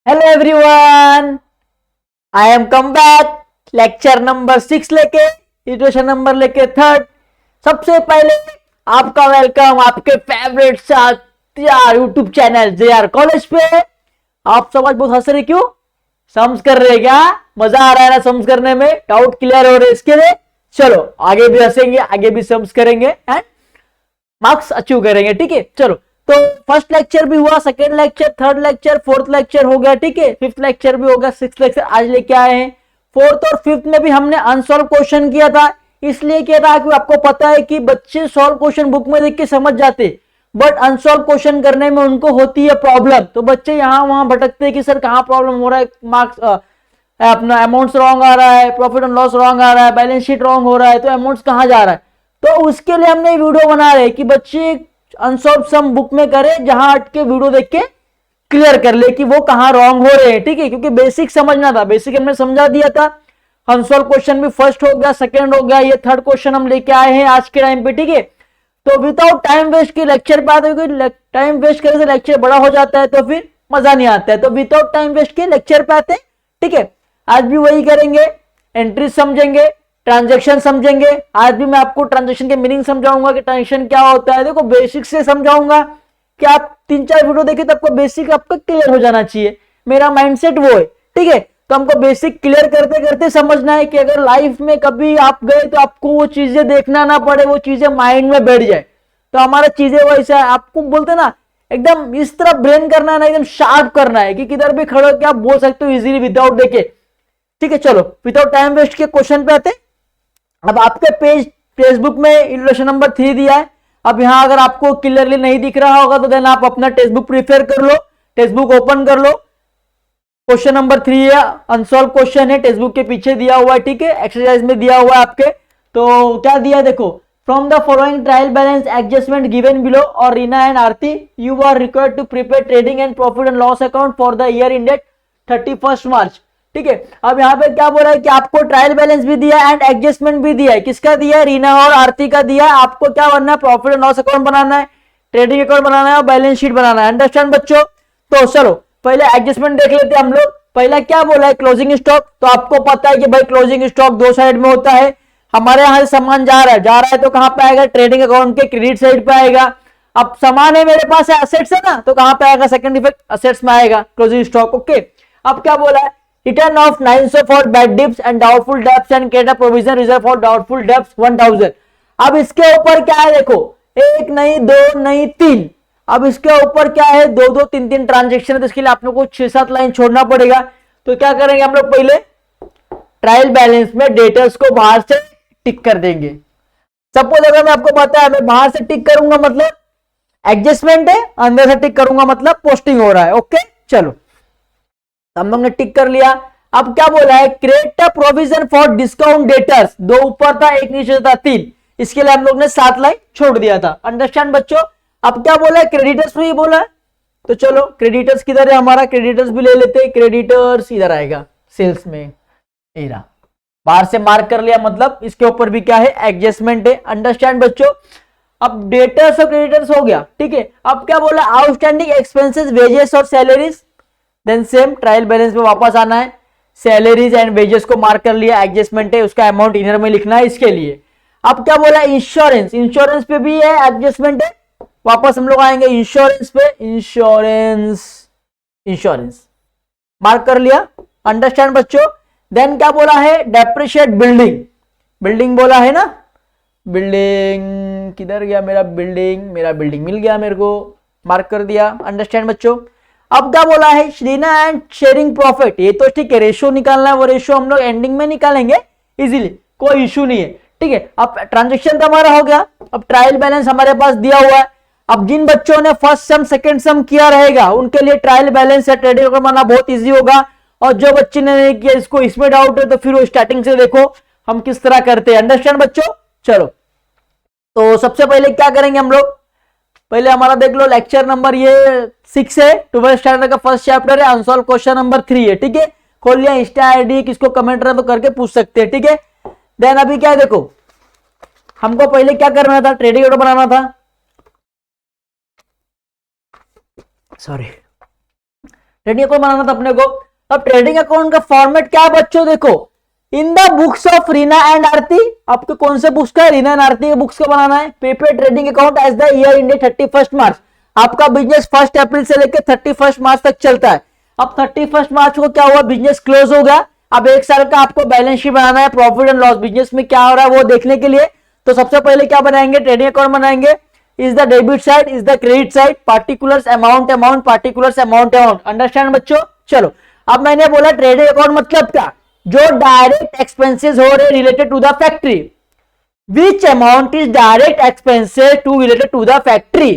Hello everyone, I am come back. Lecture number 6 लेके iteration number लेके 3rd। सबसे पहले आपका वेलकम आपके favourite YouTube channel JR college पे। आप सब आज बहुत हंस रहे, क्यों? सम्स कर रहे क्या? मजा आ रहा है ना सम्स करने में? डाउट क्लियर हो रहे इसके लिए? चलो आगे भी हंसेंगे, आगे भी सम्स करेंगे एंड मार्क्स अचीव करेंगे। ठीक है, चलो। तो फर्स्ट लेक्चर भी हुआ, second lecture, third lecture, fourth lecture हो गया। ठीक है, फिफ्थ लेक्चर भी हो गया, सिक्स्थ लेक्चर आज लेके आए हैं। फोर्थ और फिफ्थ में भी हमने अनसॉल्व क्वेश्चन किया था। इसलिए किया था कि आपको पता है कि बच्चे सॉल्व क्वेश्चन बुक में देख के समझ जाते, बट अनसॉल्व क्वेश्चन करने में उनको होती है प्रॉब्लम। तो बच्चे यहां वहां भटकते हैं कि सर कहां प्रॉब्लम हो रहा है, मार्क्स अपना अमाउंट्स रॉन्ग आ रहा है, प्रॉफिट एंड लॉस रॉन्ग आ रहा है, बैलेंस शीट रॉन्ग हो रहा है, तो अमाउंट्स कहां जा रहा है। तो उसके लिए हमने वीडियो बना रहे कि बच्चे अनसॉल्व सम बुक में करें, जहां अटके वीडियो देख के क्लियर कर ले कि वो कहां रॉन्ग हो रहे हैं। ठीक है, क्योंकि बेसिक समझना था, बेसिक हमने समझा दिया था। अनसॉल्व क्वेश्चन भी फर्स्ट हो गया, सेकंड हो गया, ये थर्ड क्वेश्चन हम लेके आए हैं आज के टाइम पे। ठीक है, तो विदाउट टाइम वेस्ट के लेक्चर पे आते, क्योंकि टाइम वेस्ट करने से लेक्चर बड़ा हो जाता है तो फिर मजा नहीं आता है। तो विदाउट टाइम वेस्ट के लेक्चर पे आते। ठीक है, आज भी वही करेंगे, एंट्री समझेंगे, ट्रांजैक्शन समझेंगे। आज भी मैं आपको ट्रांजैक्शन के मीनिंग समझाऊंगा कि ट्रांजैक्शन क्या होता है। देखो बेसिक से समझाऊंगा कि आप 3-4 वीडियो देखे तो आपको बेसिक आपका क्लियर हो जाना चाहिए। मेरा माइंडसेट वो है। ठीक है, तो हमको बेसिक क्लियर करते करते समझना है कि अगर लाइफ में कभी आप गए तो आपको वो चीजें देखना ना पड़े, वो चीजें माइंड में बैठ जाए। तो हमारा चीजें वैसा है, आपको बोलते ना एकदम इस तरह ब्रेन करना है ना, एकदम शार्प करना है कि किधर भी खड़े होकर आप बोल सकते हो इजीली विदाउट देखे। ठीक है, चलो विदाउट टाइम वेस्ट के क्वेश्चन पे आते। अब आपके फेसबुक में इलस्ट्रेशन नंबर 3 दिया है। अब यहां अगर आपको क्लियरली नहीं दिख रहा होगा तो देन आप अपना टेक्स्ट बुक प्रिपेयर कर लो, टेक्स्ट बुक ओपन कर लो। क्वेश्चन नंबर 3 है, अनसॉल्व क्वेश्चन है, टेक्स्ट बुक के पीछे दिया हुआ है। ठीक है, एक्सरसाइज में दिया हुआ है आपके। तो क्या दिया देखो, from the following trial balance adjustment given below और Reena and Aarti you are required to prepare trading and profit and loss account for the year ended 31 March. ठीक है, अब यहाँ पे क्या बोला है कि आपको ट्रायल बैलेंस भी दिया है एंड एडजस्टमेंट भी दिया है। किसका दिया है? रीना और आरती का दिया है। आपको क्या बनना है? प्रॉफिट एंड लॉस अकाउंट बनाना है, ट्रेडिंग अकाउंट बनाना है और बैलेंस शीट बनाना है। अंडरस्टैंड बच्चों? तो चलो पहले एडजस्टमेंट देख लेते हैं हम लोग। पहला क्या बोला है? Closing stock. तो आपको पता है कि भाई क्लोजिंग स्टॉक दो साइड में होता है। हमारे यहां से सामान जा रहा है तो कहां पे आएगा? ट्रेडिंग अकाउंट के क्रेडिट साइड पे आएगा। अब सामान है मेरे पास, है असेट्स है ना, तो कहां पे आएगा? सेकंड इफेक्ट असेट्स में आएगा क्लोजिंग स्टॉक। ओके, अब क्या बोला है? Return of 900 for bad dips and doubtful debts and credit provision reserve for doubtful debts 1000। अब इसके ऊपर क्या है देखो, एक नहीं, दो नहीं, तीन। अब इसके ऊपर क्या है? दो दो तीन तीन ट्रांजेक्शन है, तो इसके लिए आप लोग को 6-7 लाइन छोड़ना पड़ेगा। तो क्या करेंगे हम लोग? पहले ट्रायल बैलेंस में डेटर्स को बाहर से टिक कर देंगे। सपोज अगर मैं आपको पता है मैं बाहर से टिक करूंगा मतलब एडजस्टमेंट है, अंदर से टिक करूंगा मतलब पोस्टिंग हो रहा है। ओके, चलो हम लोग ने टिक कर लिया। अब क्या बोला है? Create a provision for discount debtors. दो ऊपर था, एक नीचे था, 3। इसके लिए हम लोग ने 7 लाइन छोड़ दिया था। अंडरस्टैंड बच्चों? अब क्या बोला है? क्रेडिटर्स में ही बोला है। तो चलो क्रेडिटर्स किधर है हमारा? क्रेडिटर्स भी ले लेते हैं। क्रेडिटर्स इधर आएगा सेल्स में, एरा बाहर से मार्क कर लिया, मतलब इसके ऊपर भी क्या है? एडजस्टमेंट है। अंडरस्टैंड बच्चों? अब डेटर्स और क्रेडिटर्स हो गया। ठीक है, अब क्या बोला? आउटस्टैंडिंग एक्सपेंसेस, वेजेस और salaries. Then same trial balance में वापस आना है, सैलरीज एंड वेजेस को मार्क कर लिया, एडजस्टमेंट है, उसका अमाउंट इनर में लिखना है इसके लिए। अब क्या बोला? इंश्योरेंस, इंश्योरेंस पे भी है, एडजस्टमेंट है। वापस हम लोग आएंगे इंश्योरेंस पे, इंश्योरेंस, इंश्योरेंस मार्क कर लिया। अंडरस्टैंड बच्चों? देन क्या बोला है? डेप्रिशिएट बिल्डिंग, बिल्डिंग बोला है ना, बिल्डिंग किधर गया मेरा? बिल्डिंग, मेरा बिल्डिंग मिल गया मेरे को, मार्क कर दिया। अंडरस्टैंड बच्चों? अब क्या बोला है? Shreena and sharing profit. ये तो ठीक है, रेशियो निकालना है, वो रेशियो हम लोग एंडिंग में निकालेंगे इजीली, कोई इशू नहीं है। ठीक है, अब ट्रांजेक्शन तो हमारा हो गया। अब ट्रायल बैलेंस हमारे पास दिया हुआ है। अब जिन बच्चों ने फर्स्ट सम सेकंड सम किया रहेगा उनके लिए ट्रायल बैलेंस या ट्रेडिंग अकाउंट बनाना बहुत इजी होगा। और जो बच्चे ने नहीं किया, इसको इसमें डाउट है, तो फिर वो स्टार्टिंग से देखो हम किस तरह करते हैं। अंडरस्टैंड बच्चों? चलो तो सबसे पहले क्या करेंगे हम लोग? पहले हमारा देख लो लेक्चर नंबर ये 6 है, 12th स्टैंडर्ड का फर्स्ट चैप्टर है, अनसॉल्व क्वेश्चन नंबर 3 है। ठीक है, खोल लिया, इंस्टा आईडी किसको कमेंट रहा तो करके पूछ सकते हैं। ठीक है, देन अभी क्या है देखो, हमको पहले क्या करना था? ट्रेडिंग अकाउंट बनाना था। सॉरी, ट्रेडिंग अकाउंट बनाना था अपने को। अब ट्रेडिंग अकाउंट का फॉर्मेट क्या है बच्चों, देखो in the books of Reena and Aarti, आपके कौन से बुक्स का है, रीना एंड आरती के बुक्स का बनाना है। Prepare trading account as the year ending 31 March, आपका बिजनेस 1 अप्रैल से लेकर 31 मार्च तक चलता है। अब 31 मार्च को क्या हुआ, बिजनेस क्लोज हो गया। अब एक साल का आपको बैलेंस शीट बनाना है, प्रॉफिट एंड लॉस बिजनेस में क्या हो रहा है वो देखने के लिए। तो सबसे पहले क्या बनाएंगे, ट्रेडिंग अकाउंट बनाएंगे। Is the debit side, is the credit side, particulars amount amount, particulars amount amount, understand बच्चों। चलो अब मैंने बोला ट्रेडिंग अकाउंट मतलब क्या, जो डायरेक्ट एक्सपेंसेस हो रहे related to the factory, which amount is direct expenses to related to the factory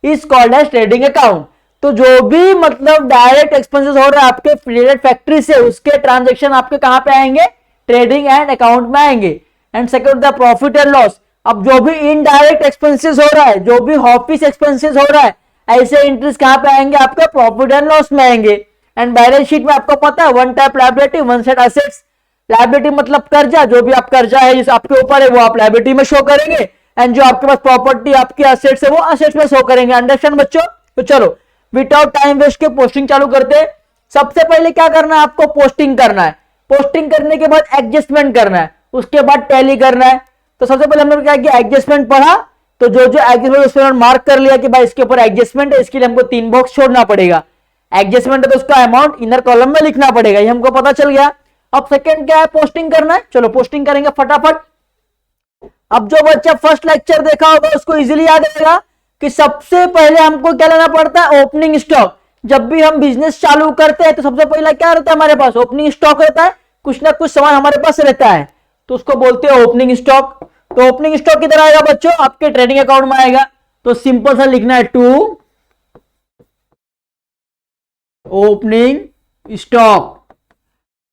is called as trading account. तो जो भी मतलब डायरेक्ट एक्सपेंसेस हो रहे हैं आपके रिलेटेड फैक्ट्री से, उसके ट्रांजेक्शन आपके कहां पे आएंगे, ट्रेडिंग एंड अकाउंट में आएंगे। And second the profit and loss, अब जो भी इनडायरेक्ट एक्सपेंसेस हो रहा है, जो भी ऑफिस एक्सपेंसेस हो रहा है, ऐसे एंट्रीज कहां पे आएंगे, आपके प्रॉफिट एंड लॉस में आएंगे। एंड बैलेंस शीट में आपको पता है one type liability one side assets, liability मतलब कर्जा, जो भी आप कर्जा है जिस आपके ऊपर है वो आप लायबिलिटी में शो करेंगे, एंड जो आपके पास प्रॉपर्टी आपकी एसेट्स है वो एसेट्स में शो करेंगे, अंडरस्टैंड बच्चों। तो चलो विदाउट टाइम वेस्ट के पोस्टिंग चालू करते हैं। सबसे पहले क्या करना है, आपको पोस्टिंग करना है। पोस्टिंग करने के बाद एडजस्टमेंट करना है, उसके बाद टैली करना है। तो सबसे पहले हमने क्या किया, एडजस्टमेंट पढ़ा, तो जो जो एडजस्टमेंट उसमें मार्क कर लिया कि भाई इसके ऊपर एडजस्टमेंट है, इसके लिए हमको 3 बॉक्स छोड़ना पड़ेगा। एडजस्टमेंट है तो उसका अमाउंट इनर कॉलम में लिखना पड़ेगा, ये हमको पता चल गया। अब सेकंड क्या है, पोस्टिंग करना है। चलो पोस्टिंग करेंगे फटाफट। अब जो बच्चा फर्स्ट लेक्चर देखा होगा उसको इजीली याद रहेगा कि सबसे पहले हमको क्या लेना पड़ता है, ओपनिंग स्टॉक। जब भी हम बिजनेस चालू करते हैं तो सबसे पहला क्या रहता है हमारे पास, ओपनिंग स्टॉक रहता है, कुछ ना कुछ सामान हमारे पास रहता है, तो उसको बोलते हैं ओपनिंग स्टॉक। तो ओपनिंग स्टॉक किधर आएगा बच्चों, आपके ट्रेडिंग अकाउंट में आएगा। तो सिंपल सा लिखना है टू ओपनिंग स्टॉक।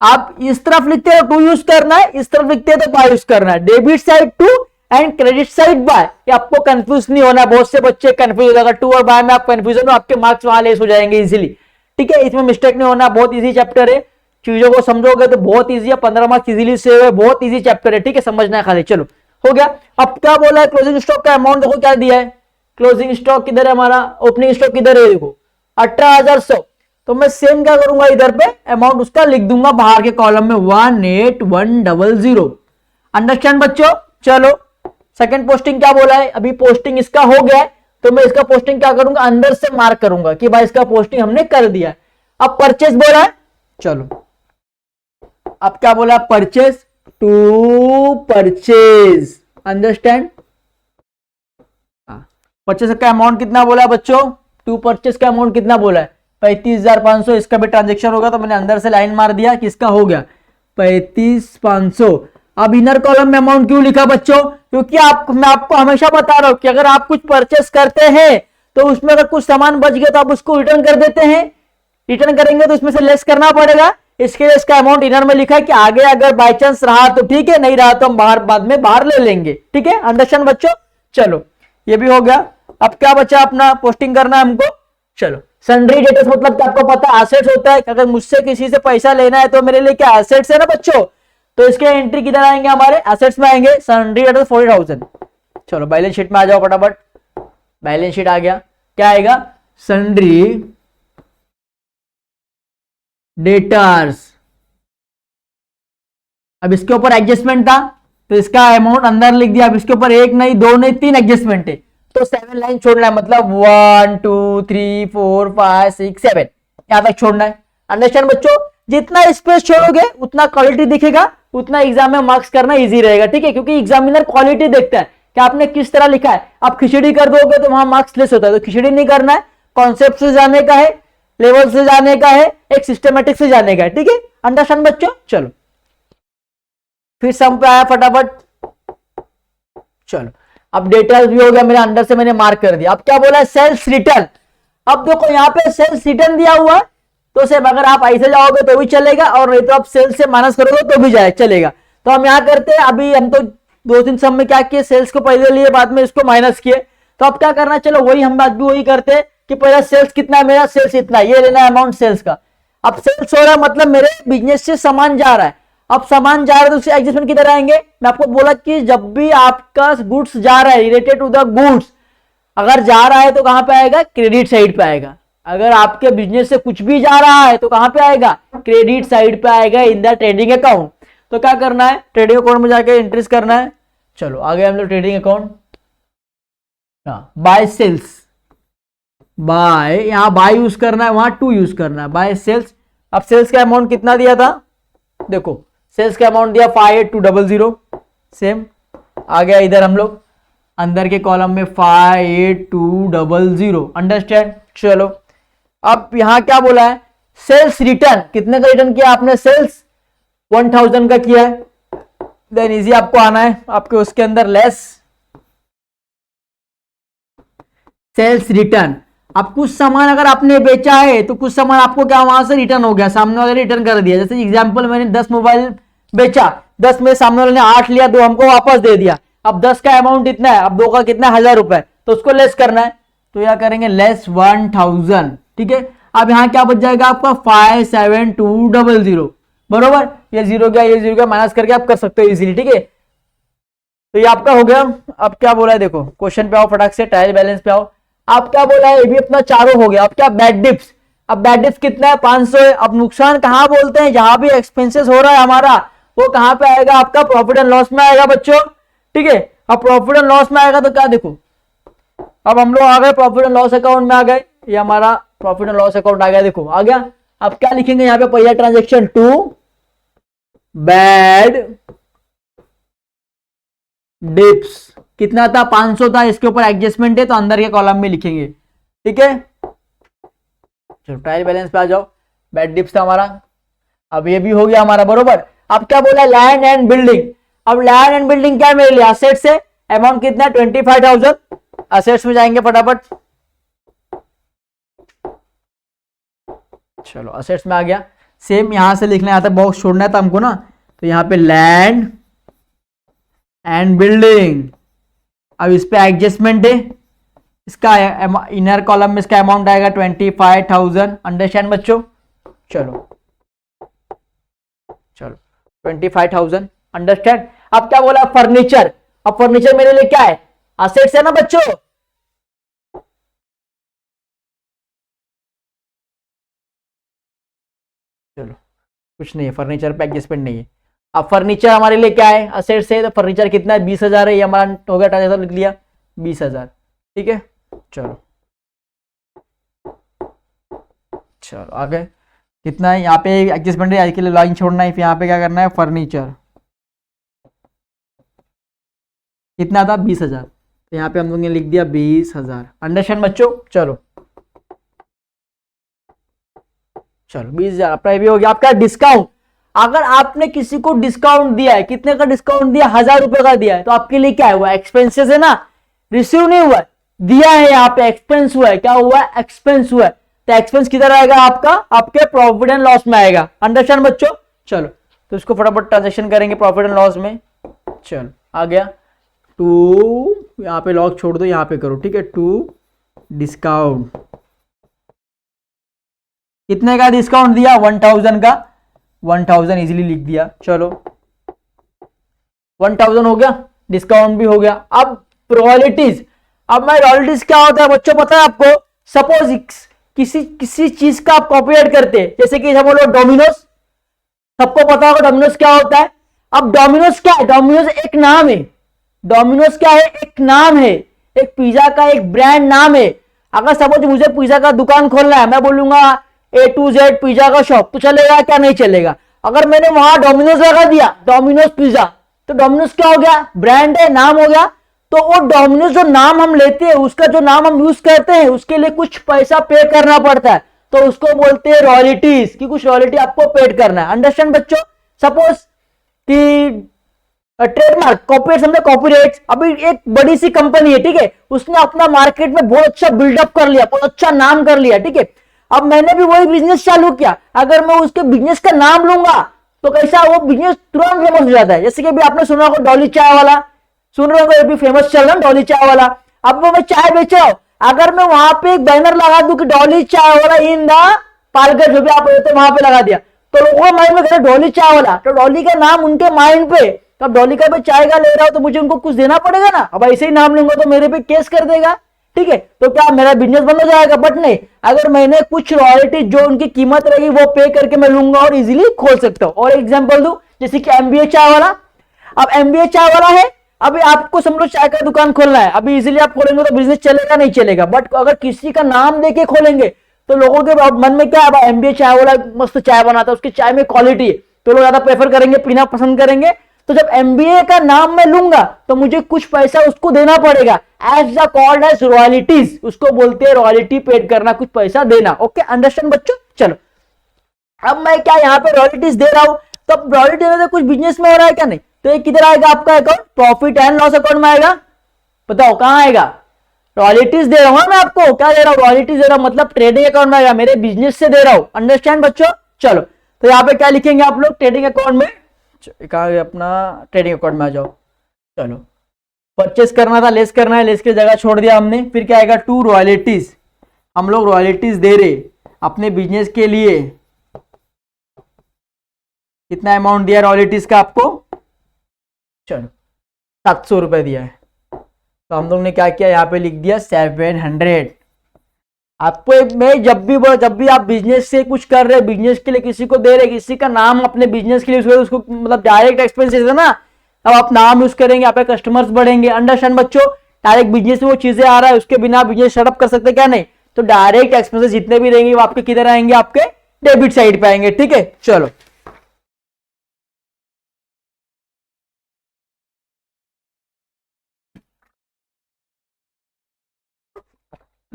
आप इस तरफ लिखते हो टू यूज करना है, इस तरफ लिखते हैं तो बाय यूज करना है। Debit side to and credit side by, ये आपको कंफ्यूज नहीं होना। बहुत से बच्चे कंफ्यूज हो जाएगा, टू और बाय में आप कंफ्यूजन हो, आपके मार्क्स वहां लेस हो जाएंगे इजीली। ठीक है, इसमें मिस्टेक नहीं होना, बहुत इजी चैप्टर है, चीजों को समझोगे तो बहुत इजी है, 15 मार्क्स इजीली सेव है, बहुत इजी चैप्टर है। ठीक है, समझना है खाली। चलो हो गया। अब क्या बोला है, क्लोजिंग स्टॉक का अमाउंट देखो क्या दिया है, क्लोजिंग स्टॉक किधर है हमारा, ओपनिंग स्टॉक किधर है, देखो 18,100। तो मैं सेम क्या करूंगा, इधर पे अमाउंट उसका लिख दूंगा बाहर के कॉलम में 18,100। अंडरस्टैंड बच्चों। चलो सेकंड पोस्टिंग क्या बोला है, अभी पोस्टिंग इसका हो गया है, तो मैं इसका पोस्टिंग क्या करूंगा, अंदर से मार्क करूंगा कि भाई इसका पोस्टिंग हमने कर दिया है। अब परचेज बोला है, चलो अब क्या बोला, purchase, to purchase, understand. Purchase का अमाउंट कितना बोला है बच्चों, टू परचेज का अमाउंट कितना बोला है, 35,500। इसका भी ट्रांजेक्शन होगा तो मैंने अंदर से लाइन मार दिया कि इसका हो गया 35,500। अब इनर कॉलम में अमाउंट क्यों लिखा बच्चों, क्योंकि मैं आपको हमेशा बता रहा हूं कि अगर आप कुछ परचेस करते हैं तो उसमें अगर कुछ सामान बच गया तो आप उसको रिटर्न कर देते हैं। रिटर्न करेंगे तो इसमें से लेस करना पड़ेगा, इसके लिए इसका अमाउंट इनर में लिखा है कि आगे अगर बाय चांस रहा तो ठीक है, नहीं रहा तो हम बाद में बाहर ले लेंगे। ठीक है, अंडरस्टैंड बच्चों। चलो ये भी हो गया। अब क्या बचा, अपना पोस्टिंग करना है हमको। चलो सन्ड्री डेटर्स मतलब क्या आपको पता है, एसेट्स होता है। अगर मुझसे किसी से पैसा लेना है तो मेरे लिए क्या एसेट्स है ना बच्चों, तो इसके एंट्री किधर आएंगे, हमारे एसेट्स में आएंगे। Sundry debtors 40,000। चलो बैलेंस शीट में आ जाओ फटाफट, बैलेंस शीट आ गया, क्या आएगा, सन्ड्री डेटर्स। अब इसके ऊपर एडजस्टमेंट था तो इसका अमाउंट अंदर लिख दिया। अब इसके ऊपर एक नहीं, दो नहीं, 3 एडजस्टमेंट है, तो 7 लाइन छोड़ना है, मतलब 1 2 3 4 5 6 7 यहां तक छोड़ना है। अंडरस्टैंड बच्चों। जितना स्पेस छोड़ोगे उतना क्वालिटी दिखेगा, उतना एग्जाम में मार्क्स करना इजी रहेगा। ठीक है, क्योंकि एग्जामिनर क्वालिटी देखता है कि आपने किस तरह लिखा है। आप खिचड़ी कर दोगे तो वहां मार्क्स लेस होता है, तो खिचड़ी नहीं करना है, कॉन्सेप्ट से जाने का है, लेवल से जाने का है, एक सिस्टमेटिक से जाने का है। ठीक है, अंडरस्टैंड बच्चों। चलो फिर सम पे आया फटाफट। चलो अब डिटेल्स भी हो गया मेरा, अंदर से मैंने मार्क कर दिया। अब क्या बोला है, सेल्स रिटर्न। अब देखो यहाँ पे सेल्स रिटर्न दिया हुआ है, तो सिर्फ अगर आप ऐसे जाओगे तो भी चलेगा, और नहीं तो आप सेल्स से माइनस करोगे तो भी जाए चलेगा। तो हम यहाँ करते हैं, अभी हम तो 2-3 सम में क्या किए, सेल्स को पहले लिए बाद में इसको माइनस किए। तो अब क्या करना है, चलो वही हम बात भी वही करते हैं कि पहले सेल्स कितना है मेरा, सेल्स इतना, ये लेना है अमाउंट सेल्स का। अब सेल्स हो रहा है मतलब मेरे बिजनेस से सामान जा रहा है। अब सामान जा रहा है तो उससे एडजस्टमेंट किधर आएंगे, मैं आपको बोला कि जब भी आपका गुड्स जा रहा है, रिलेटेड टू द गुड्स अगर जा रहा है तो कहां पे आएगा, क्रेडिट साइड पे आएगा। अगर आपके बिजनेस से कुछ भी जा रहा है तो कहां पे आएगा, क्रेडिट साइड पे आएगा इन द ट्रेडिंग अकाउंट। तो क्या करना है, ट्रेडिंग अकाउंट में जाके इंटरेस्ट करना है। चलो आगे हम लोग trading account, by sales, by, यहां बाय यूज करना है, वहां टू यूज करना है, बाय सेल्स। अब सेल्स का अमाउंट कितना दिया था, देखो सेल्स का अमाउंट दिया 58200, सेम आ गया इधर हम लोग अंदर के कॉलम में 58200, अंडरस्टैंड। चलो अब यहां क्या बोला है, सेल्स रिटर्न, कितने का रिटर्न किया आपने, सेल्स 1000 का किया है। देन इजी आपको आना है आपके उसके अंदर लेस सेल्स रिटर्न। अब कुछ सामान अगर आपने बेचा है तो कुछ सामान आपको क्या वहां से रिटर्न हो गया, सामने वाले ने रिटर्न कर दिया। जैसे एग्जांपल मैंने 10 मोबाइल बेचा, 10 में सामने वाले ने 8 लिया, 2 हमको वापस दे दिया। अब 10 का अमाउंट इतना है, अब 2 का कितना, 1000 रुपए, तो उसको लेस करना है, तो यह करेंगे लेस 1000, ठीक है। अब यहां क्या बच जाएगा आपका 57200, बरोबर, ये जीरो गया, ये जीरो गया, माइनस करके आप कर सकते हो इजीली, ठीक है। तो ये आपका हो गया। अब क्या बोला है, देखो क्वेश्चन पे आओ फटाक से, ट्रायल बैलेंस पे आओ। आप क्या बोला है, ये भी अपना चारों हो गया। अब क्या बैड डिप्स, अब बैड डिप्स कितना है, 500 है। अब नुकसान कहां बोलते हैं, जहां भी एक्सपेंसेस हो रहा है हमारा, वो कहां पे आएगा, आपका प्रॉफिट एंड लॉस में आएगा बच्चों, ठीक है। अब प्रॉफिट एंड लॉस में आएगा तो क्या, देखो अब हम लोग आ गए प्रॉफिट एंड लॉस अकाउंट में आ गए, ये हमारा प्रॉफिट एंड लॉस अकाउंट आ गया, देखो आ गया। अब क्या लिखेंगे यहाँ पे, पहला ट्रांजेक्शन टू बैड डिप्स, कितना था, 500 था, इसके ऊपर एडजस्टमेंट है तो अंदर के कॉलम में लिखेंगे, ठीक है। चलो ट्रायल बैलेंस पे आ जाओ, बैड डिप्स था हमारा, अब ये भी हो गया हमारा, बरोबर। अब क्या बोला, लैंड एंड बिल्डिंग। अब लैंड एंड बिल्डिंग क्या मेरे लिए, असेट्स है, अमाउंट कितना, 25,000, असेट्स में जाएंगे फटाफट। चलो असेट्स में आ गया, सेम यहां से लिखना है, यहां तक बॉक्स छोड़ना है था हमको ना, तो यहां पे लैंड एंड बिल्डिंग। अब इस पे एडजस्टमेंट है, इसका इनर कॉलम में इसका अमाउंट आएगा 25,000, अंडरस्टैंड बच्चों। चलो चलो 25,000, अंडरस्टैंड। अब क्या बोला, फर्नीचर। अब फर्नीचर मेरे लिए क्या है, असेट्स है ना बच्चों। चलो कुछ नहीं है, फर्नीचर पे एडजस्टमेंट नहीं है। अब फर्नीचर हमारे लिए क्या है, असेट्स है, तो फर्नीचर कितना है, 20,000 है, ये हमारा हो गया, ट्रांजेक्शन लिख लिया 20,000, ठीक है। चलो चलो आगे कितना है, यहाँ पे एडजस्टमेंट है, के लिए लाइन छोड़ना है, फिर यहाँ पे क्या करना है, फर्नीचर कितना था, 20,000, तो यहाँ पे हम लोग ने लिख दिया 20,000, अंडरस्टैंड बच्चों। चलो चलो 20,000 अपना भी हो गया। आपका डिस्काउंट, अगर आपने किसी को डिस्काउंट दिया है, कितने का डिस्काउंट दिया, 1000 रुपए का दिया है, तो आपके लिए क्या हुआ, एक्सपेंसेस है ना, रिसीव नहीं हुआ, दिया है, यहाँ पे एक्सपेंस हुआ है, क्या हुआ, एक्सपेंस हुआ है, तो एक्सपेंस किधर आएगा आपका, आपके प्रॉफिट एंड लॉस में आएगा, अंडरस्टैंड बच्चों। चलो तो इसको फटाफट ट्रांजेक्शन करेंगे प्रॉफिट एंड लॉस में। चलो आ गया, टू, यहाँ पे लॉक छोड़ दो, यहाँ पे करो, ठीक है, टू डिस्काउंट, कितने का डिस्काउंट दिया, 1000 का, 1000 इजीली लिख दिया। चलो 1000 हो गया, डिस्काउंट भी हो गया। अब रॉयल्टीज, अब मैं रॉयल्टीज क्या होता है बच्चों पता है आपको, सपोज किसी चीज का आप कॉपीराइट करते हैं, जैसे कि हम लोग डोमिनोज, सबको पता होगा डोमिनोज क्या होता है। अब डोमिनोज क्या है, डोमिनोज एक नाम है, डोमिनोज क्या है, एक नाम है, एक पिज्जा का एक ब्रांड नाम है। अगर सपोज मुझे पिज्जा का दुकान खोलना है, मैं बोलूंगा A to Z पिज्जा का शॉप, तो चलेगा क्या, नहीं चलेगा। अगर मैंने वहां डोमिनोज लगा दिया, डोमिनोज पिज्जा, तो डोमिनोज क्या हो गया, ब्रांड है, नाम हो गया। तो वो डोमिनोज जो नाम हम लेते हैं, उसका जो नाम हम यूज करते हैं, उसके लिए कुछ पैसा पे करना पड़ता है, तो उसको बोलते हैं रॉयल्टीज, कि कुछ रॉयल्टी आपको पेड करना है, अंडरस्टैंड बच्चों। सपोज कि ट्रेडमार्क, कॉपीराइट, समझे कॉपीराइट, अभी एक बड़ी सी कंपनी है, ठीक है, उसने अपना मार्केट में बहुत अच्छा बिल्डअप कर लिया, बहुत अच्छा नाम कर लिया, ठीक है। अब मैंने भी वही बिजनेस चालू किया, अगर मैं उसके बिजनेस का नाम लूंगा तो कैसा, वो बिजनेस तुरंत फेमस हो जाता है। जैसे कि अभी आपने सुना होगा डॉली चाय वाला, सुन रहे हो, अभी फेमस चल रहा है डॉली चाय वाला। अब वो मैं चाय बेच रहा हूं, अगर मैं वहां पे एक बैनर लगा दूं कि डॉली चाय वाला इन द पालगढ़, जो भी आप तो वहां पे लगा दिया, तो लोगों को माइंड में कहते डॉली चाय वाला, तो डॉली का नाम उनके माइंड पे, तब डॉली का मैं चाय का ले रहा हूं तो मुझे उनको कुछ देना पड़ेगा ना। अब ऐसे ही नाम लूंगा तो मेरे पे केस कर देगा, ठीक है, तो क्या मेरा बिजनेस बंद हो जाएगा? बट नहीं, अगर मैंने कुछ रॉयल्टी जो उनकी कीमत रहेगी वो पे करके मैं लूंगा और इजीली खोल सकता हूं। और एग्जांपल दूं, जैसे कि एमबीए चाय वाला, अब एमबीए चाय वाला है, अभी आपको समझो चाय का दुकान खोलना है, अभी इजीली आप खोलेंगे तो बिजनेस चलेगा नहीं चलेगा, बट अगर किसी का नाम देके खोलेंगे तो लोगों के मन में क्या है, एमबीए चाय वाला मस्त चाय बनाता है, उसकी चाय में क्वालिटी है, तो लोग ज्यादा प्रेफर करेंगे, पीना पसंद करेंगे। तो जब एमबीए का नाम मैं लूंगा तो मुझे कुछ पैसा उसको देना पड़ेगा, as the called as royalties, उसको बोलते हैं रॉयल्टी पेड करना, कुछ पैसा देना। ओके, अंडरस्टैंड बच्चों? चलो, अब मैं क्या यहाँ पे रॉयल्टीज दे रहा हूं, तो अब रॉयल्टी देने से कुछ बिजनेस में हो रहा है क्या? नहीं। तो ये किधर आएगा आपका account? Profit and loss account में आएगा। बताओ कहां आएगा? रॉयल्टीज दे रहा हूं मैं आपको, क्या दे रहा हूं? रॉयल्टीज दे रहा हूं, मतलब ट्रेडिंग अकाउंट में आएगा, मेरे बिजनेस से दे रहा हूं। अंडरस्टैंड बच्चों? चलो, तो यहाँ पे क्या लिखेंगे आप लोग? ट्रेडिंग अकाउंट में, कहा अपना ट्रेडिंग अकाउंट में आ जाओ। चलो, परचेस करना था, लेस करना है, लेस की जगह छोड़ दिया हमने। फिर क्या आएगा? टू रॉयल्टीज, हम लोग रॉयल्टीज दे रहे अपने बिजनेस के लिए। कितना अमाउंट दिया रॉयल्टीज का आपको? चलो, 700 रुपए दिया है, तो हम लोग ने क्या किया, यहाँ पे लिख दिया 700। आपको मैं जब भी आप बिजनेस से कुछ कर रहे, बिजनेस के लिए किसी को दे रहे, किसी का नाम अपने बिजनेस के लिए उसको मतलब डायरेक्ट एक्सपेंसेस है ना, अब आप नाम यूज करेंगे, आपके कस्टमर्स बढ़ेंगे। अंडरस्टैंड बच्चों? डायरेक्ट बिजनेस में वो चीजें आ रहा है, उसके बिना बिजनेस सेटअप कर सकते क्या? नहीं। तो डायरेक्ट एक्सपेंसेस जितने भी रहेंगे वो आपके किधर आएंगे? आपके डेबिट साइड पे आएंगे। ठीक है, चलो,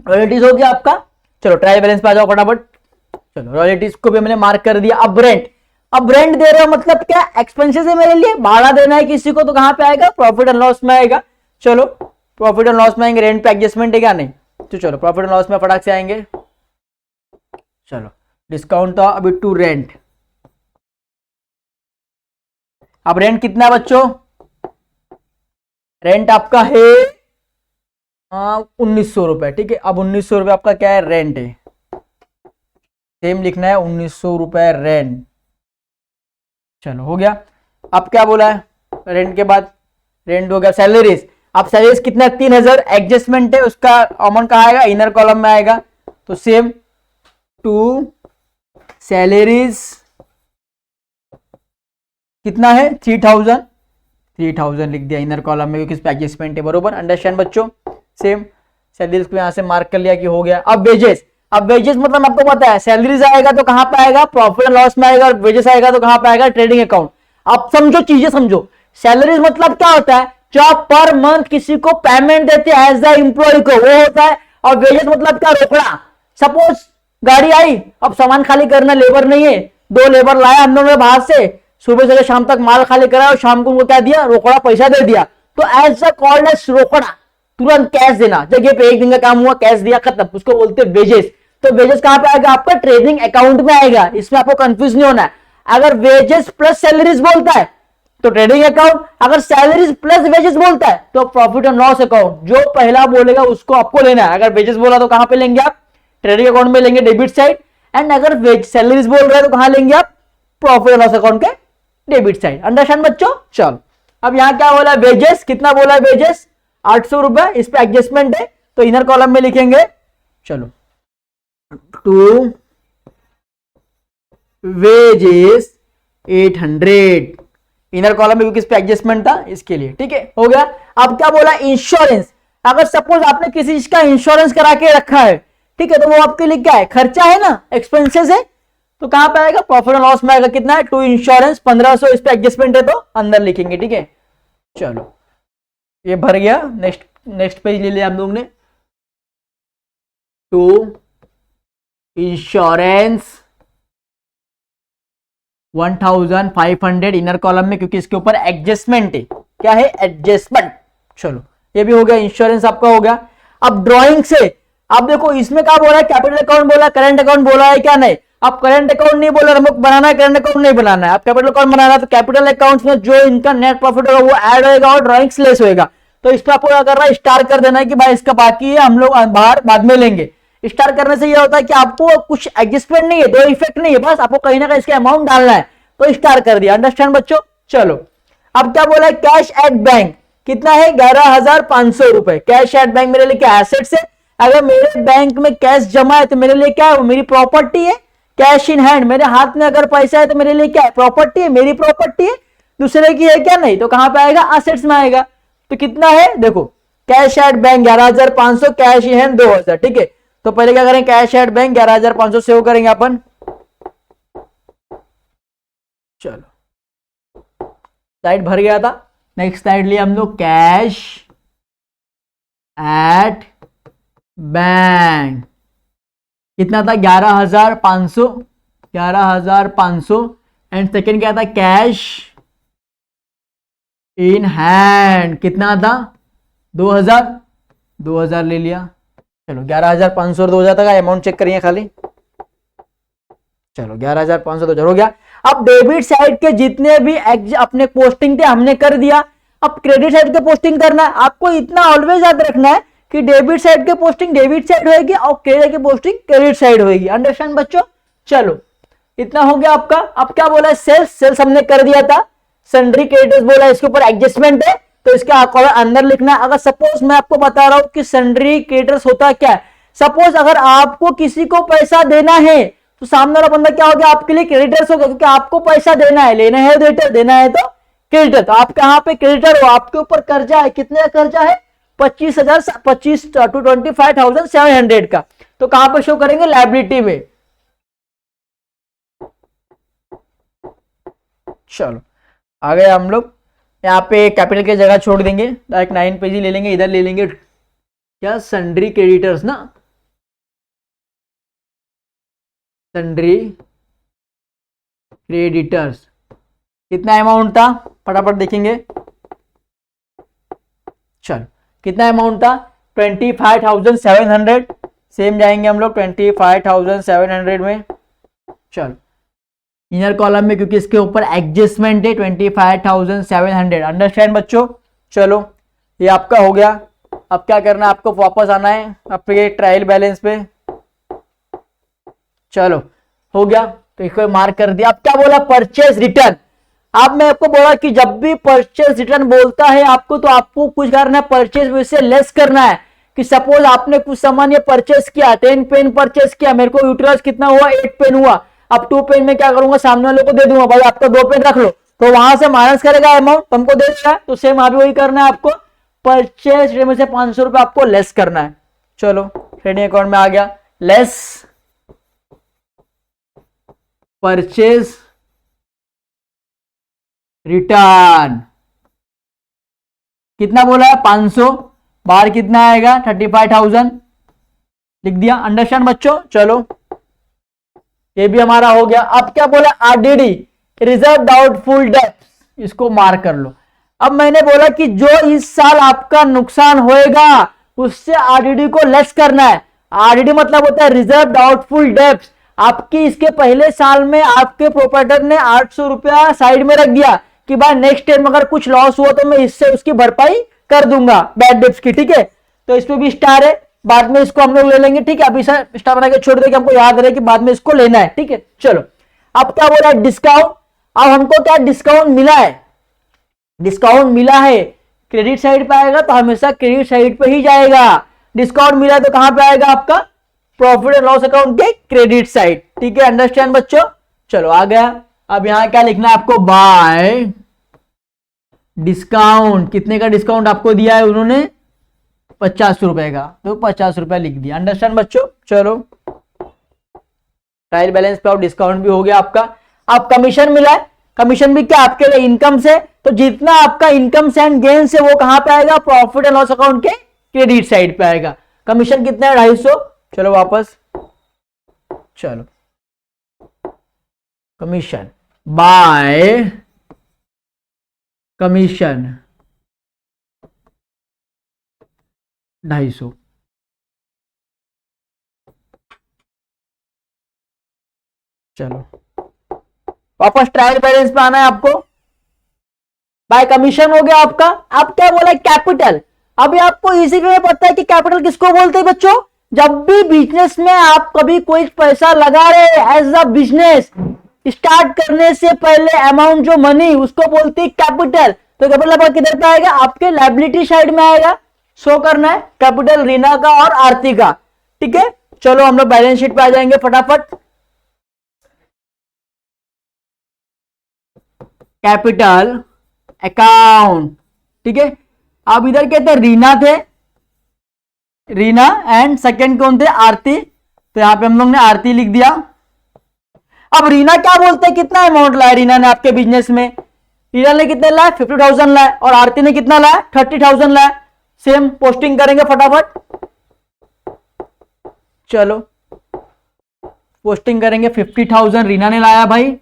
रॉयल्टीज हो गया आपका। चलो, ट्रायल बैलेंस पे आ जाओ फटाफट। चलो, रॉयल्टीज को भी मैंने मार्क कर दिया। अब रेंट, अब रेंट दे रहे हो मतलब क्या? एक्सपेंसेस है मेरे लिए, भाड़ा देना है किसी को, तो कहां पे आएगा? प्रॉफिट एंड लॉस में आएगा। चलो, प्रॉफिट एंड लॉस में आएंगे। रेंट पे एडजस्टमेंट है क्या? नहीं। तो चलो, प्रॉफिट एंड लॉस में फटाक से आएंगे। चलो, डिस्काउंट था अभी टू रेंट। अब रेंट कितना है बच्चों? रेंट आपका है 1900 रुपए। ठीक है, अब 1900 रुपए आपका क्या है? रेंट है। सेम लिखना है, 1900 रुपए रेंट। चलो, हो गया। अब क्या बोला है? रेंट के बाद रेंट हो गया। सैलरीज, अब सैलरीज कितना? 3000। एडजस्टमेंट है, उसका अमाउंट कहाँ आएगा? इनर कॉलम में आएगा। तो सेम टू सैलरीज कितना है? 3000 लिख दिया इनर कॉलम में, क्योंकि इस पे एडजस्टमेंट है। बरोबर, अंडरस्टैंड बच्चों? सेम सैलरीज को यहां से मार्क कर लिया कि हो गया। अब वेजेस, अब वेजेस मतलब आपको पता है, सैलरीज आएगा तो कहां पे आएगा? प्रॉफिट एंड लॉस में आएगा, और वेजेस आएगा तो कहां पे आएगा? Trading account. अब समझो, चीजें समझो। सैलरीज मतलब क्या होता है? जो आप पर मंथ किसी को पेमेंट देते हैं एज द एम्प्लॉय को, वो होता है। और वेजेस मतलब क्या? रोकड़ा। सपोज गाड़ी आई, अब सामान खाली करना, लेबर नहीं है, 2 लेबर लाया हम लोगों ने बाहर से, सुबह से शाम तक माल खाली करा और शाम को उनको क्या दिया? रोकड़ा पैसा दे दिया। तो एज द कॉल्ड एज रोकड़ा, तुरंत कैश देना, जगह पे 1 दिन का काम हुआ, कैश दिया, खत्म, उसको बोलते हैं वेजेस। तो वेजेस कहां पे आएगा? आपका ट्रेडिंग अकाउंट में आएगा। इसमें आपको कंफ्यूज नहीं होना है। अगर वेजेस प्लस सैलरीज बोलता है तो ट्रेडिंग अकाउंट, अगर सैलरीज प्लस वेजेस बोलता है तो प्रॉफिट एंड लॉस अकाउंट। जो पहला बोलेगा उसको आपको लेना है। अगर वेजेस बोला तो कहां पे लेंगे आप? ट्रेडिंग अकाउंट में लेंगे, डेबिट साइड। एंड अगर सैलरीज बोल रहा है तो कहां लेंगे आप? प्रॉफिट एंड लॉस अकाउंट के डेबिट साइड। अंडरस्टैंड बच्चों? चलो, अब यहां क्या बोला? वेजेस कितना बोला है? वेजेस 800 रुपए, इस पे एडजस्टमेंट है तो इनर कॉलम में लिखेंगे। चलो, टू वेजेस 800, इनर कॉलम में, क्योंकि इस पे एडजस्टमेंट था इसके लिए। ठीक है, हो गया। अब क्या बोला? इंश्योरेंस। अगर सपोज आपने किसी चीज का इंश्योरेंस करा के रखा है, ठीक है, तो वो आपके लिए क्या है? खर्चा है ना, एक्सपेंसेस है। तो कहां पे आएगा? प्रॉफिट एंड लॉस में आएगा। कितना है? टू इंश्योरेंस 1500, इस पे एडजस्टमेंट है तो अंदर लिखेंगे। ठीक है, चलो, ये भर गया। नेक्स्ट पेज ले लिया हम लोग ने। टू इंश्योरेंस 1500 इनर कॉलम में, क्योंकि इसके ऊपर एडजस्टमेंट है। क्या है? एडजस्टमेंट। चलो, ये भी हो गया, इंश्योरेंस आपका हो गया। अब ड्राइंग से आप देखो, इसमें क्या बोला है? कैपिटल अकाउंट बोला, करंट अकाउंट बोला है क्या? नहीं। आप करंट अकाउंट नहीं बोला, हमको बनाना है करंट अकाउंट नहीं बनाना है, आप कैपिटल अकाउंट बनाना है। तो कैपिटल अकाउंट में जो इनका नेट प्रॉफिट होगा वो ऐड होगा और ड्राइंग्स लेस होगा। तो इस पर आपको क्या करना है? स्टार कर देना है कि भाई इसका बाकी है, हम लोग बाहर बाद में लेंगे। स्टार करने से यह होता है कि आपको कुछ एडजस्टमेंट नहीं है, दो इफेक्ट नहीं है, बस आपको कहीं ना कहीं इसका अमाउंट डालना है, तो स्टार कर दिया। अंडरस्टैंड बच्चों? चलो, अब क्या बोला है? कैश एट बैंक कितना है? 11500 रुपए। कैश एट बैंक मेरे लिए क्या? एसेट्स है। अगर मेरे बैंक में कैश जमा है तो मेरे लिए क्या है, वो मेरी प्रॉपर्टी है। कैश इन हैंड, मेरे हाथ में अगर पैसा है तो मेरे लिए क्या है, प्रॉपर्टी है, मेरी प्रॉपर्टी है। दूसरे की है क्या, नहीं, तो कहां पे आएगा, असेट्स में आएगा। तो कितना है देखो, cash at bank 11,500, cash in hand 2,000, ठीक है। तो पहले क्या करें, कैश एट बैंक 11,500 सेव करेंगे अपन। चलो स्लाइड भर गया था। नेक्स्ट स्लाइड लिए हम लोग, कैश एट बैंक कितना था, 11,500, 11,500। एंड सेकेंड क्या था, कैश इन हैंड कितना था, 2,000, 2,000 ले लिया। चलो 11,500 और 2,000 तक अमाउंट चेक करिए खाली। चलो 11,500 2,000 हो गया। अब डेबिट साइड के जितने भी अपने पोस्टिंग थे हमने कर दिया। अब क्रेडिट साइड के पोस्टिंग करना है। आपको इतना ऑलवेज याद रखना है कि डेबिट साइड के पोस्टिंग डेबिट साइड होगी और क्रेडिट की पोस्टिंग क्रेडिट साइड होगी। अंडरस्टैंड बच्चों। चलो इतना हो गया आपका। अब क्या बोला है, सेल्स, सेल्स हमने कर दिया था। सन्ड्री क्रेडिटर्स बोला, इसके ऊपर एडजस्टमेंट है तो इसके अंदर लिखना है। अगर सपोज मैं आपको बता रहा हूं कि सन्ड्री क्रेडिटर्स होता क्या है, सपोज अगर आपको किसी को पैसा देना है तो सामने वाला बंदा क्या हो गया, आपके लिए क्रेडिटर्स हो गया, क्योंकि आपको पैसा देना है, लेना है डेटर, देना है तो क्रेडिटर। तो आप कहां पे क्रेडिटर हो, आपके ऊपर कर्जा है। कितने का कर्जा है, 25 to 25,700 का। तो कहां पे शो करेंगे, लायबिलिटी में। चलो आ गए हम लोग। यहाँ पे कैपिटल की जगह छोड़ देंगे, डायरेक्ट 9 पेज ही ले लेंगे। इधर ले लेंगे क्या, सन्ड्री क्रेडिटर्स ना, सन्ड्री क्रेडिटर्स। कितना अमाउंट था, फटाफट देखेंगे। चल कितना अमाउंट था, 25,700। सेम जाएंगे हम लोग 25,700 में। चल इनर कॉलम में, क्योंकि इसके ऊपर एडजस्टमेंट है, 25,700। अंडरस्टैंड बच्चों। चलो ये आपका हो गया। अब क्या करना है, आपको वापस आना है आपके ट्रायल बैलेंस पे। चलो हो गया, तो इसको मार्क कर दिया। अब क्या बोला, परचेज रिटर्न। अब मैं आपको बोला कि जब भी परचेज रिटर्न बोलता है आपको, तो आपको कुछ करना है, परचेज से लेस करना है। कि सपोज आपने कुछ सामान ये परचेज किया, 10 पेन परचेज किया, मेरे को यूटिलाइज कितना हुआ, 8 पेन हुआ। अब 2 पेन में क्या करूंगा, सामने वाले को दे दूंगा, भाई आपका 2 पेन रख लो। तो वहां से माइनस करेगा अमाउंट, तुमको दे देगा। तो सेम अभी वही करना है आपको, परचेज में से 500 रुपए आपको लेस करना है। चलो ट्रेडिंग अकाउंट में आ गया, लेस परचेज रिटर्न। कितना बोला है, 500, बाहर कितना आएगा, 35,000 लिख दिया। अंडरस्टैंड बच्चों। चलो ये भी हमारा हो गया। अब क्या बोला, आरडीडी, रिजर्व डाउटफुल डेब्ट्स, इसको मार्क कर लो। अब मैंने बोला कि जो इस साल आपका नुकसान होएगा उससे आरडीडी को लेस करना है। आरडीडी मतलब होता है रिजर्व डाउटफुल डेब्ट्स। आपकी इसके पहले साल में आपके प्रोपराइटर ने 800 रुपया साइड में रख दिया कि भाई नेक्स्ट टाइम अगर कुछ लॉस हुआ तो मैं इससे उसकी भरपाई कर दूंगा, बैड डेब्ट्स की, ठीक है। तो इसमें भी स्टार है, बाद में इसको हम लोग ले लेंगे, ठीक है। अभी स्टार बना के छोड़ दे कि हमको याद रहे कि बाद में इसको लेना है, ठीक है। चलो अब क्या बोला, डिस्काउंट। अब हमको क्या डिस्काउंट मिला है, डिस्काउंट मिला है, क्रेडिट साइड पे आएगा तो हमेशा क्रेडिट साइड पे ही जाएगा। डिस्काउंट मिला है तो कहां पे आएगा, आपका प्रॉफिट एंड लॉस अकाउंट के क्रेडिट साइड, ठीक है। अंडरस्टैंड बच्चों। चलो आ गया। अब यहां क्या लिखना है आपको, बाय डिस्काउंट। कितने का डिस्काउंट आपको दिया है उन्होंने, 50 रुपए का, तो 50 रुपए लिख दिया। अंडरस्टैंड बच्चों। चलो ट्रायल बैलेंस पे और डिस्काउंट भी हो गया आपका। अब कमीशन मिला है, कमीशन भी क्या आपके लिए इनकम से, तो जितना आपका इनकम एंड गेन से वो कहां पे आएगा, प्रॉफिट एंड लॉस अकाउंट के क्रेडिट साइड पे आएगा। कमीशन कितना है, 250। चलो वापस, चलो कमीशन, बाय कमीशन 250। चलो वापस ट्रायल बैलेंस पे आना है आपको। बाय कमीशन हो गया आपका। अब क्या बोला है, कैपिटल। अभी आपको इसी में पता है कि कैपिटल किसको बोलते हैं बच्चों, जब भी बिजनेस में आप कभी कोई पैसा लगा रहे एज अ बिजनेस, स्टार्ट करने से पहले अमाउंट जो मनी, उसको बोलते हैं कैपिटल। तो कैपिटल आपका किधर पे आएगा, आपके लायबिलिटी साइड में आएगा। शो करना है, कैपिटल रीना का और आरती का। ठीक है, चलो हम लोग बैलेंस शीट पे आ जाएंगे फटाफट। कैपिटल अकाउंट, ठीक है। अब इधर कहते हैं रीना थे, रीना एंड सेकंड कौन थे, आरती, तो यहां पे हम लोग ने आरती लिख दिया। अब रीना क्या बोलते हैं, कितना अमाउंट लाया रीना ने आपके बिजनेस में, रीना ने कितने लाया 50,000 लाया, और आरती ने कितना लाया 30,000 लाया। सेम पोस्टिंग करेंगे फटाफट, चलो पोस्टिंग करेंगे। 50,000 रीना ने लाया भाई,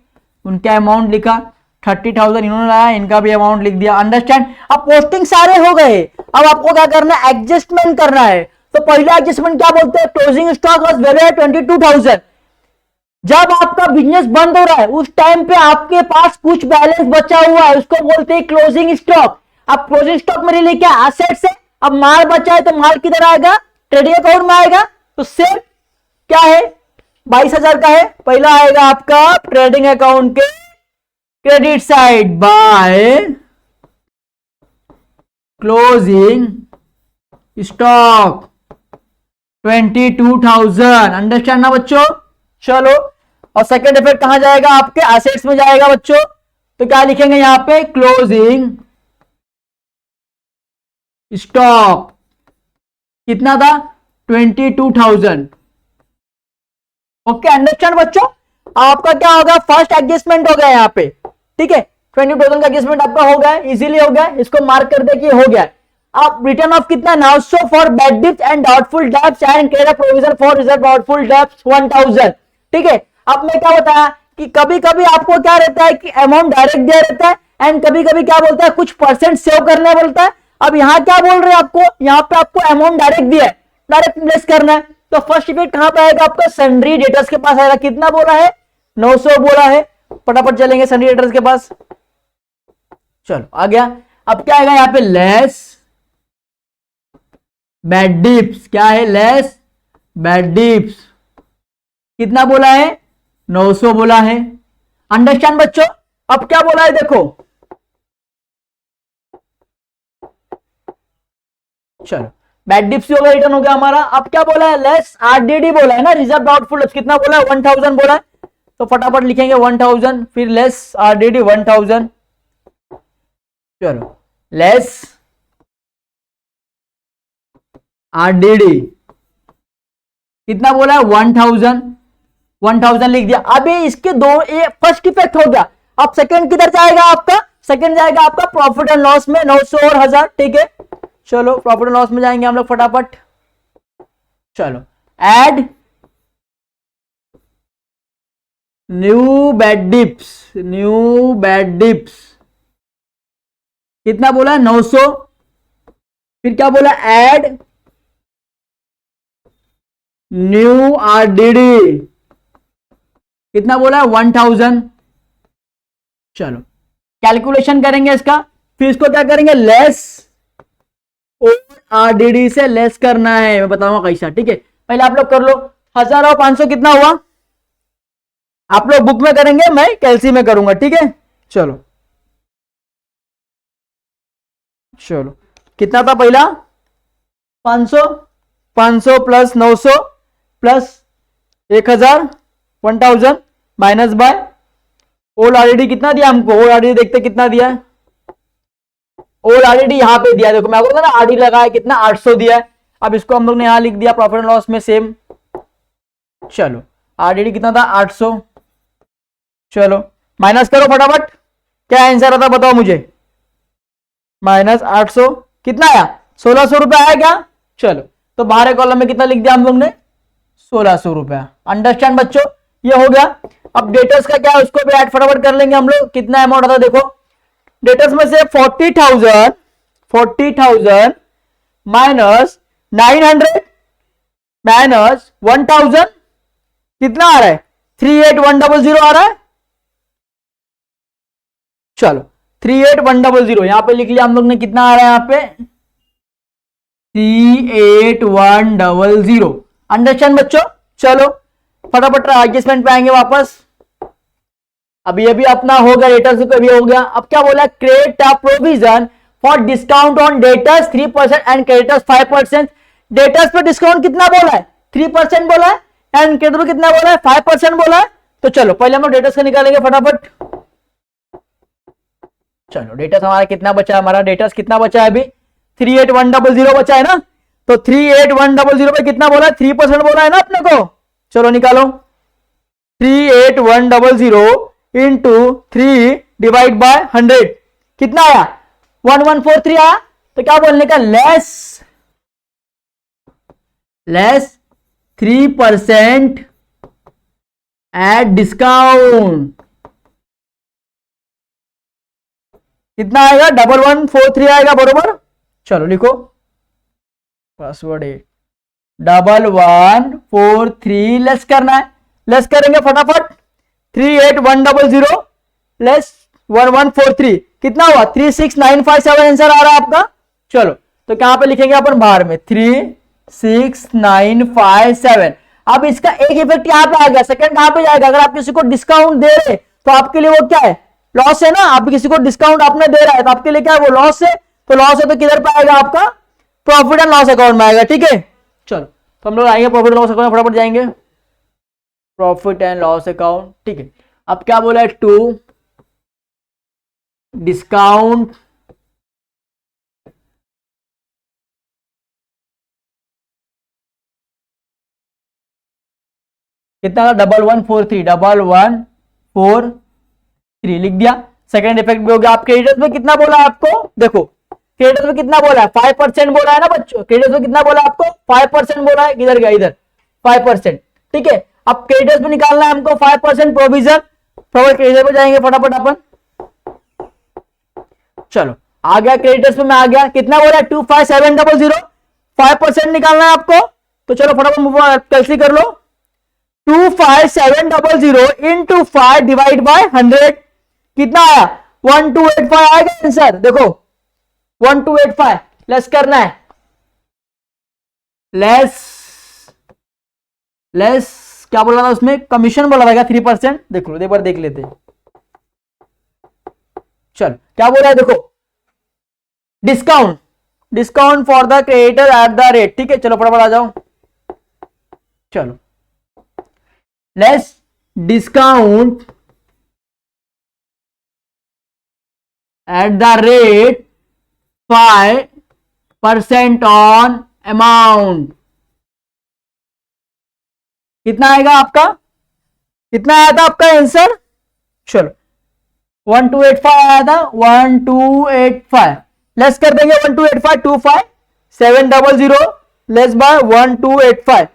उनका अमाउंट लिखा, 30,000 इन्होंने लाया, इनका भी अमाउंट लिख दिया। अंडरस्टैंड। अब पोस्टिंग सारे हो गए, अब आपको क्या करना है, एडजस्टमेंट करना है। तो पहला एडजस्टमेंट क्या बोलते हैं, closing stock was value at 22,000। जब आपका बिजनेस बंद हो रहा है उस टाइम पे आपके पास कुछ बैलेंस बचा हुआ है, उसको बोलते हैं क्लोजिंग स्टॉक। अब क्लोजिंग स्टॉक में लेके एसेट्स है, अब माल बचा है तो माल किधर आएगा, ट्रेडिंग अकाउंट में आएगा। तो सेम क्या है, 22,000 का है, पहला आएगा आपका ट्रेडिंग अकाउंट के credit side by closing stock 22,000। Understand ना बच्चों, चलो। और सेकंड इफेक्ट कहां जाएगा, आपके एसेट्स में जाएगा बच्चों। तो क्या लिखेंगे यहां पे, क्लोजिंग स्टॉक कितना था 22,000। ओके, अंडरस्टैंड बच्चों। आपका क्या होगा, फर्स्ट एडजस्टमेंट हो गया यहाँ पे, ठीक है। 20,000 का एडजस्टमेंट आपका हो गया, इजीली हो गया, इसको मार्क कर दे कि हो गया। अब रिटर्न ऑफ कितना 900 for bad dips and doubtful debts and credit provision for reserve doubtful debts 1,000। ठीक है। अब मैं क्या बताया कि कभी कभी आपको क्या रहता है कि अमाउंट डायरेक्ट दिया रहता है एंड कभी कभी क्या बोलता है कुछ परसेंट सेव करने बोलता है। अब यहां क्या बोल रहे हैं आपको, यहां पे आपको अमाउंट डायरेक्ट दिया है, डायरेक्ट प्लेस करना है। तो फर्स्ट इफेक्ट कहां पे आएगा आपका, सन्ड्री डेटर्स के पास आएगा। कितना बोला है, 900 बोला है। फटाफट चलेंगे सन्ड्री डेटर्स के पास, चलो आ गया। अब क्या आएगा यहाँ पे, लेस बैड डिप्स। क्या है, लेस बैड डिप्स। कितना बोला है, 900 बोला है। अंडरस्टैंड बच्चों। अब क्या बोला है देखो, चलो बैड डिप्स हो गया, रिटर्न हो गया हमारा। अब क्या बोला है, लेस आरडीडी बोला है ना, रिजर्व डाउटफुल। कितना बोला है, 1,000 बोला है। तो फटाफट लिखेंगे 1,000, फिर लेस आरडीडी 1,000। चलो लेस आरडीडी कितना बोला है, 1,000। 1,000 लिख दिया। अभी इसके दो, ये फर्स्ट इफेक्ट हो गया। अब सेकंड किधर जाएगा आपका, सेकंड जाएगा आपका प्रॉफिट एंड लॉस में, 900 और 1,000। ठीक है, चलो प्रॉफिट एंड लॉस में जाएंगे हम लोग फटाफट। चलो add new bad dips, new bad dips कितना बोला है, 900। फिर क्या बोला, ऐड न्यू आरडीडी कितना बोला है, 1,000। चलो कैलकुलेशन करेंगे इसका, फिर इसको क्या करेंगे, लेस आरडीडी से लेस करना है। मैं बताऊंगा कैसा, ठीक है। पहले आप लोग कर लो, 1,000 और 500 कितना हुआ, आप लोग बुक में करेंगे, मैं कैलसी में करूंगा, ठीक है। चलो चलो कितना था पहला, 500, 500 plus 900 plus 1,000, 1,000 minus by old RDD कितना दिया हमको, ओल्ड आरडीडी देखते कितना दिया है। ओल्ड आरडीडी यहां पे दिया, देखो मैं बोला ना आरडीडी लगाया कितना, 800 दिया है। अब इसको हम लोग ने यहां लिख दिया प्रॉफिट एंड लॉस में सेम। चलो आरडीडी कितना था, 800। चलो माइनस करो फटाफट, क्या आंसर आता बताओ मुझे, माइनस 800 कितना आया, 1,600 रुपया आया क्या। चलो तो बाहर कॉलम में कितना लिख दिया हम लोग ने, 1,600 रुपया। अंडरस्टैंड बच्चों, ये हो गया। अब डेटर्स का क्या है, उसको भी ऐड फटाफट कर लेंगे हम लोग। कितना अमाउंट आता देखो, डेटर्स में से 40,000 माइनस 900 माइनस 1,000 कितना आ रहा है, 38,100 आ रहा है। चलो 38,100 यहां पे लिख लिया हम लोग ने, कितना आ रहा है यहाँ पे 38,100। अंडरस्टैंड बच्चों। चलो फटाफट एडजस्टमेंट पे आएंगे वापस। अभी अभी अपना हो गया, रेटर्स को भी हो गया। अब क्या बोला, create a provision for discount on debtors 3% and creditors 5%। Debtors पे डिस्काउंट कितना बोला है? 3% बोला है, एंड क्रेडिटर कितना बोला है? 5% बोला है। तो चलो पहले हम लोग डेटर्स का निकालेंगे फटाफट। चलो डेटर्स हमारा कितना बचा है? हमारा डेटर्स कितना बचा है अभी? 38100 बचा है ना। तो 38100 पे कितना बोला है? 3% बोला है ना अपने को। चलो निकालो, 38100 इंटू 3 डिवाइड बाय 100 कितना आया? 1143 आया। तो क्या बोलने का? लेस 3% एट डिस्काउंट कितना आएगा? 1143 आएगा, बरोबर। चलो लिखो, पासवर्ड है 1143। लेस करना है, लेस करेंगे फटाफट। 38100 लेस 1143 कितना हुआ? 36957 आंसर आ रहा है आपका। चलो तो कहां पे लिखेंगे अपन? बाहर में 36957। अब इसका एक इफेक्ट यहां पे आ गया, सेकंड कहां पे जाएगा? अगर आप किसी को डिस्काउंट दे रहे तो आपके लिए वो क्या है? लॉस है ना। आप किसी को डिस्काउंट आपने दे रहा है तो आपके लिए क्या है? वो लॉस है। तो लॉस है तो किधर पे आएगा? आपका प्रॉफिट एंड लॉस अकाउंट में आएगा, ठीक है। चलो तो हम लोग आएंगे प्रॉफिट एंड लॉस अकाउंट में, फटाफट जाएंगे प्रॉफिट एंड लॉस अकाउंट, ठीक है। अब क्या बोला है? टू डिस्काउंट कितना? 1143 लिख दिया। सेकंड इफेक्ट भी हो गया। आप क्रेडिटर्स में कितना बोला है आपको? देखो क्रेडिटर्स में कितना बोला है? 5% बोला है ना बच्चों। क्रेडिटर्स में कितना बोला है आपको? 5% बोला है। किधर गया? इधर 5%, ठीक है। अब क्रेडिटर्स में निकालना है हमको 5% प्रोविजन। क्रेडिटर पे जाएंगे फटाफट अपन। चलो आ गया, क्रेडिटर्स में आ गया। कितना बोला है? 25700। 5% निकालना है आपको। तो चलो फटाफट कैलकुलेट कर लो। 25700 इंटू 5 डिवाइड बाय 100 कितना आया? 1285 आएगा आंसर। देखो 1285 लेस करना है। लेस क्या बोला था उसमें? कमीशन बोला था क्या? 3%। देख लो, एक बार देख लेते। चल क्या बोला है? देखो discount for the creditor eight the rate, ठीक है। चलो फटाफट आ जाओ। चलो less discount at the rate 5% on amount कितना आएगा आपका? कितना आया था आपका आंसर? चलो 1285 आया था। 1285 लेस कर देंगे। 1285 25700 लेस बाय 1285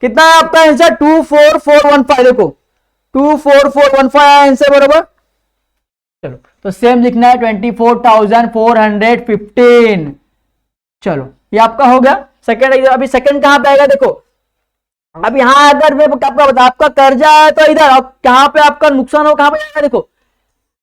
कितना है आपका आंसर? 24415। देखो 24415 आंसर, बरोबर। चलो तो सेम लिखना है 24,415। चलो ये आपका हो गया सेकंड। अभी सेकंड कहां पे आएगा? देखो अब यहां अगर मैं आपका बता, आपका कर्जा है तो इधर, अब कहां पे आपका नुकसान हो? कहां पे जाएगा? देखो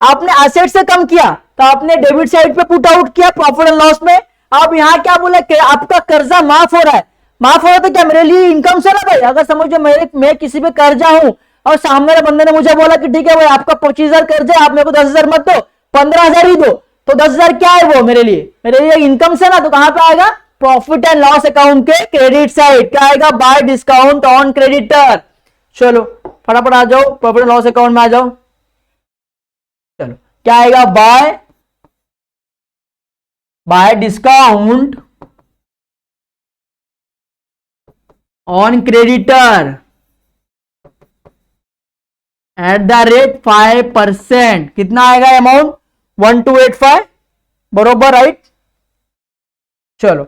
आपने एसेट से कम किया तो आपने डेबिट साइड पे पुट आउट किया प्रॉफिट एंड लॉस में। अब यहां क्या बोला? आपका कर्जा माफ हो रहा है। माफ हो रहा है तो क्या मेरे लिए इनकम से ना भाई? अगर समझो मैं किसी पे कर्जा हूं और सामने वाले बंदे ने मुझे बोला कि ठीक है भाई आपका 25,000 कर्जा है, आप मेरे को 10,000 मत दो, 15,000 ही दो, तो 10,000 क्या है? वो मेरे लिए इनकम से ना। तो कहां पे आएगा? प्रॉफिट एंड लॉस अकाउंट के क्रेडिट साइड। क्या आएगा? Bye discount on creditor. चलो फटाफट आ जाओ, प्रॉफिट एंड लॉस अकाउंट में आ जाओ। चलो क्या आएगा? Bye discount on creditor eight the rate 5%। कितना आएगा अमाउंट? 1285, बरोबर, राइट। चलो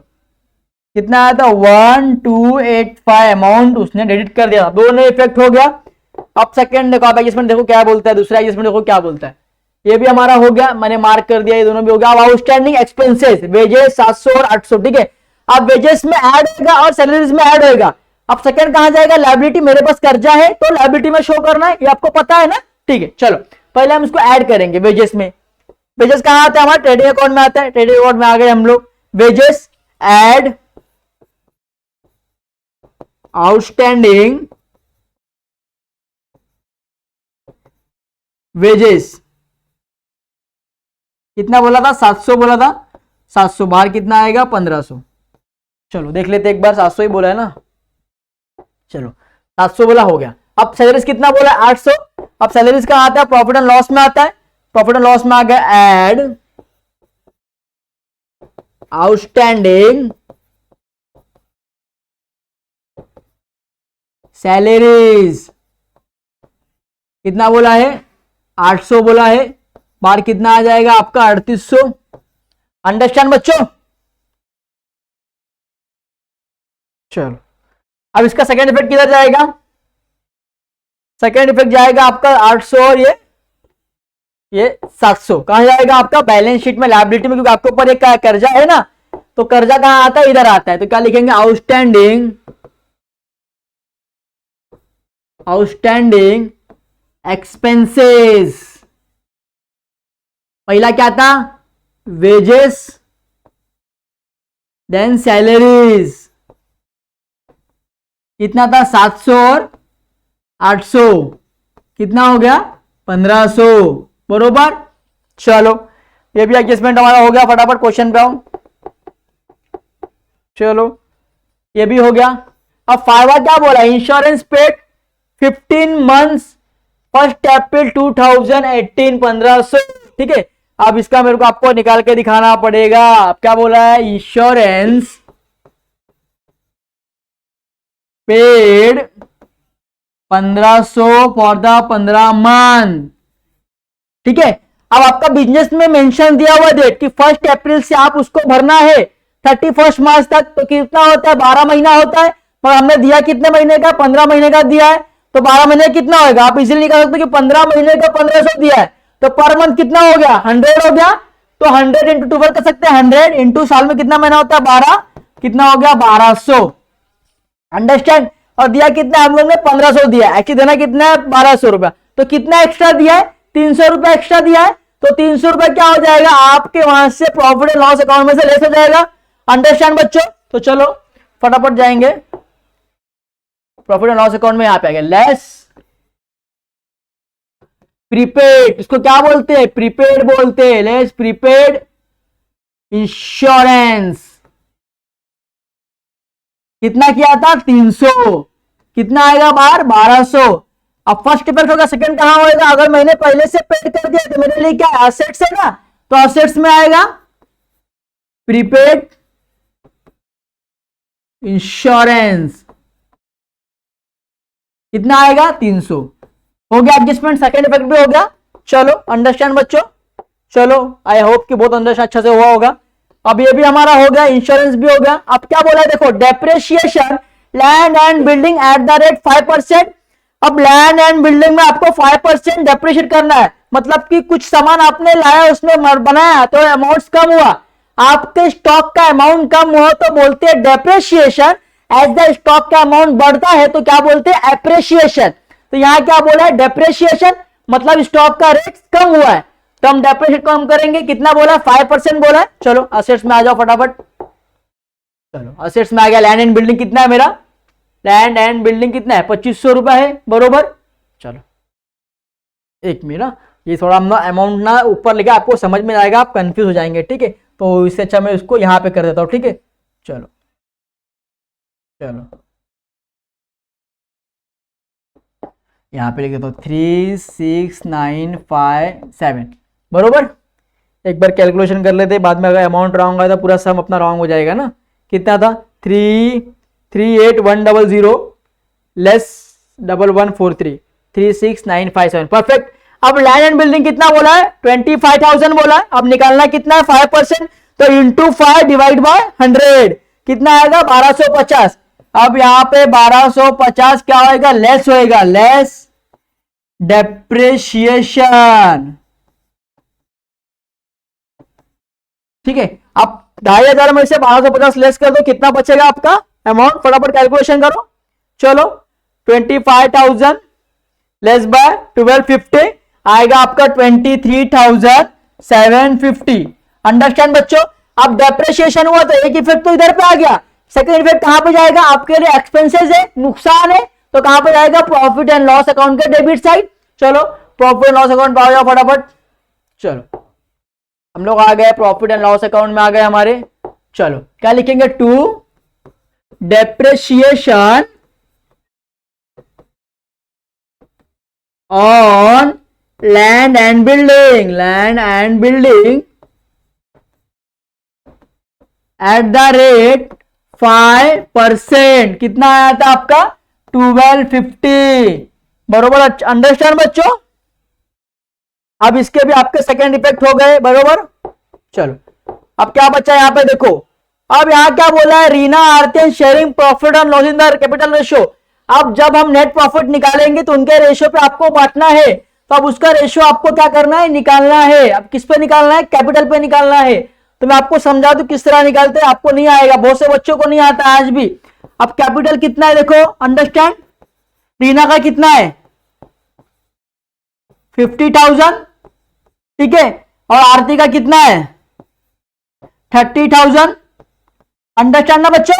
कितना आया था? 1285 अमाउंट उसने डेबिट कर दिया। दोनों इफेक्ट हो गया। अब सेकंड देखो, आप एडजस्टमेंट देखो क्या बोलता है, दूसरा एडजस्टमेंट देखो क्या बोलता है। ये भी हमारा हो गया, मैंने मार्क कर दिया, ये दोनों भी हो गया। अब आउटस्टैंडिंग एक्सपेंसेस, वेजेस 700 और 800, ठीक है। अब वेजेस में ऐड होगा और सैलरीज में ऐड होगा। अब सेकंड कहां जाएगा? लायबिलिटी। मेरे पास कर्जा है तो लायबिलिटी में शो करना है, ये आपको पता है ना, ठीक है। चलो पहले हम इसको ऐड करेंगे वेजेस में। वेजेस कहां आता है? हमारा ट्रेडिंग अकाउंट में आता है। ट्रेडिंग अकाउंट में आ गए हम लोग। वेजेस ऐड आउटस्टैंडिंग वेजेस, कितना बोला था? 700 बोला था। 700, बाहर कितना आएगा 1500। चलो देख लेते एक बार, 700 ही बोला है ना, चलो 700 बोला, हो गया। अब सैलरीज कितना बोला है 800। अब सैलरीज कहां आता है, प्रॉफिट एंड लॉस में आता है, प्रॉफिट एंड लॉस में आ गया एड आउटस्टैंडिंग सैलरीज, कितना बोला है 800 बोला है, बाहर कितना आ जाएगा आपका 3800। अंडरस्टैंड बच्चों? चलो अब इसका सेकेंड इफेक्ट किधर जाएगा, सेकेंड इफेक्ट जाएगा आपका 800 और ये 700 कहां जाएगा आपका बैलेंस शीट में, लायबिलिटी में, क्योंकि आपके ऊपर एक कर्जा है ना, तो कर्जा कहां आता है, इधर आता है। तो क्या लिखेंगे, आउटस्टैंडिंग एक्सपेंसेस। पहला क्या था, वेजेस, देन सैलरीज, कितना था 700 और 800, कितना हो गया 1500, बरोबर। चलो ये भी एडजस्टमेंट हमारा हो गया, फटाफट क्वेश्चन पे आओ। चलो ये भी हो गया। अब फायदा क्या बोला, इंश्योरेंस पेड 15 मंथ्स 1 अप्रैल 2018 1500, ठीक है। अब इसका मेरे को आपको निकाल के दिखाना पड़ेगा। अब क्या बोला है, insurance paid 1500 for the 15 month, ठीक है। अब आपका बिजनेस में मेंशन दिया हुआ डेट कि 1 अप्रैल से आप उसको भरना है 31 मार्च तक, तो कितना होता है 12 महीना होता है, पर हमने दिया कितने महीने का, 15 महीने का दिया है, तो 12 महीने कितना होगा, आप इजीली निकाल सकते हो कि 15 महीने का 1500 दिया है, तो पर मंथ कितना हो गया 100 हो गया, तो 100 इंटू 12 कर सकते हैं, 100 इंटू साल में कितना महीना होता है 12, कितना हो गया 1200। अंडरस्टैंड? और दिया कितना, हम लोग ने 1500 दिया, एक्चुअली देना कितना है 1200 रुपया, तो कितना एक्स्ट्रा दिया है 300 रुपया एक्स्ट्रा दिया है, तो 300 रुपया क्या हो जाएगा आपके वहां से प्रॉफिट एंड लॉस अकाउंट में से लेस हो जाएगा। अंडरस्टैंड बच्चों? तो चलो फटाफट जाएंगे प्रॉफिट एंड लॉस अकाउंट में, यहां पे आ गया लेस प्रीपेड, इसको क्या बोलते हैं प्रीपेड बोलते हैं, लेस प्रीपेड इंश्योरेंस, कितना किया था 300, कितना आएगा बाहर 1200। अब फर्स्ट इफेक्ट होगा, सेकंड कहां होगा, अगर मैंने पहले से पेड कर दिया तो मेरे लिए क्या एसेट्स है ना, तो एसेट्स में आएगा प्रीपेड इंश्योरेंस, कितना आएगा 300, हो गया एडजस्टमेंट, सेकंड इफेक्ट भी हो गया। चलो अंडरस्टैंड बच्चों? चलो आई होप कि बहुत अंडरस्टैंड अच्छा से हुआ होगा। अब ये भी हमारा हो गया, इंश्योरेंस भी हो गया। अब क्या बोला है देखो, depreciation land and building at the rate 5%। अब लैंड एंड बिल्डिंग में आपको 5% डेप्रिशिएट करना है, मतलब कि कुछ सामान आपने लाया उसमें बनाया तो अमाउंट कम हुआ, आपके स्टॉक का अमाउंट कम हुआ तो बोलते हैं डेप्रिसिएशन। एज द स्टॉक का अमाउंट बढ़ता है तो क्या बोलते हैं एप्रिसिएशन। तो यहां क्या बोला है डेप्रिसिएशन, मतलब स्टॉक का रेट कम हुआ है, तो हम डेप्रिसिएट कम करेंगे, कितना बोला 5% बोला है। चलो असेट्स में आ जाओ फटाफट, चलो असेट्स में आ गया, लैंड एंड बिल्डिंग कितना है मेरा, लैंड एंड बिल्डिंग कितना है 2500 रुपए है, बरोबर। चलो एक मिनट, ये थोड़ा हम ना अमाउंट ना ऊपर लेके आपको समझ में आएगा, आप कंफ्यूज हो जाएंगे, ठीक है। तो इससे अच्छा मैं इसको यहां पे कर देता हूं, ठीक है। चलो चलो यहां पे लिख देता हूं 36957, बरोबर। एक बार कैलकुलेशन कर लेते, बाद में अगर अमाउंट रॉन्ग आया तो पूरा सम अपना रॉन्ग हो जाएगा ना। कितना था 338,100 लेस 1143 36957, परफेक्ट। अब लैंड एंड बिल्डिंग कितना बोला है 25,000 बोला है, अब निकालना कितना है 5%, तो इंटू 5 डिवाइड बाय 100 कितना आएगा 1250। अब यहां पे 1250 क्या होएगा, लेस होएगा, लेस डेप्रिसिएशन, ठीक है। अब 2500 में से 1250 लेस कर दो, कितना बचेगा आपका अमाउंट, फटाफट कैलकुलेशन करो। चलो 25,000 लेस बाय 1250 आएगा आपका 23,750। अंडरस्टैंड बच्चों? अब डेप्रिसिएशन हुआ तो एक इफेक्ट तो इधर पे आ गया, सेकंड इफेक्ट कहां पे जाएगा, आपके लिए एक्सपेंसेस है, नुकसान है, तो कहां पे जाएगा प्रॉफिट एंड लॉस अकाउंट के डेबिट साइड। चलो प्रॉफिट एंड लॉस अकाउंट पे आ जाओ फटाफट। चलो हम लोग आ गए प्रॉफिट एंड लॉस अकाउंट में आ गए हमारे। चलो क्या लिखेंगे, to depreciation on land and building, land and building at the rate 5%। कितना आया था आपका, 1250। बरोबर, अंडरस्टैंड बच्चों। अब इसके भी आपके सेकेंड इफेक्ट हो गए, बरोबर। चलो अब क्या बचा यहां पे देखो, अब यहां क्या बोला है, Reena Aarti sharing profit on loss in the capital ratio. अब जब हम नेट प्रॉफिट निकालेंगे तो उनके रेशियो पे आपको बांटना है, तो अब उसका रेशियो आपको क्या करना है, निकालना है। अब किस पे निकालना है, कैपिटल पे निकालना है। तो मैं आपको समझा दूं किस तरह निकालते हैं, आपको नहीं आएगा, बहुत से बच्चों को नहीं आता आज भी। अब कैपिटल कितना है देखो, अंडरस्टैंड, रीना का कितना है 50,000, ठीक है, और आरती का कितना है 30,000। अंडरस्टैंड ना बच्चों।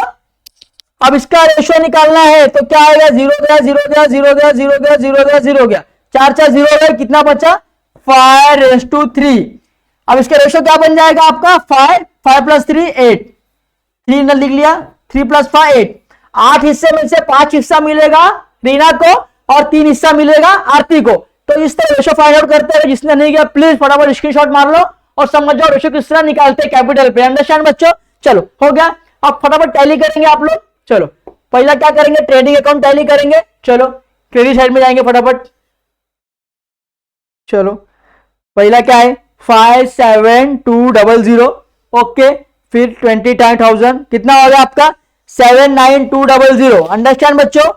अब इसका रेशियो निकालना है तो क्या आएगा, जीरो गया, जीरो गया, जीरो गया, जीरो गया, जीरो गया, जीरो गया, चार चार जीरो गए, कितना बचा 5:3। अब इसका रेशियो क्या बन जाएगा आपका, 5, 5 + 3 8, 3 ने लिख लिया, 3 + 5 8। 8 हिस्से में से 5 हिस्सा मिलेगा रीना को और 3 हिस्सा मिलेगा आरती को। तो इस तरह रेशियो फाइंड आउट करते हैं। जिसने नहीं किया प्लीज फटाफट स्क्रीनशॉट मार लो और समझ जाओ रेशियो किस तरह निकालते हैं कैपिटल पे। अंडरस्टैंड बच्चों। चलो हो गया, अब फटाफट टैली करेंगे आप लोग। चलो पहला क्या करेंगे, ट्रेडिंग अकाउंट टैली करेंगे। चलो क्रेडिट साइड में जाएंगे फटाफट। चलो पहला क्या है, 57200, ओके, फिर 29,000, कितना हो गया आपका 79200। अंडरस्टैंड बच्चों।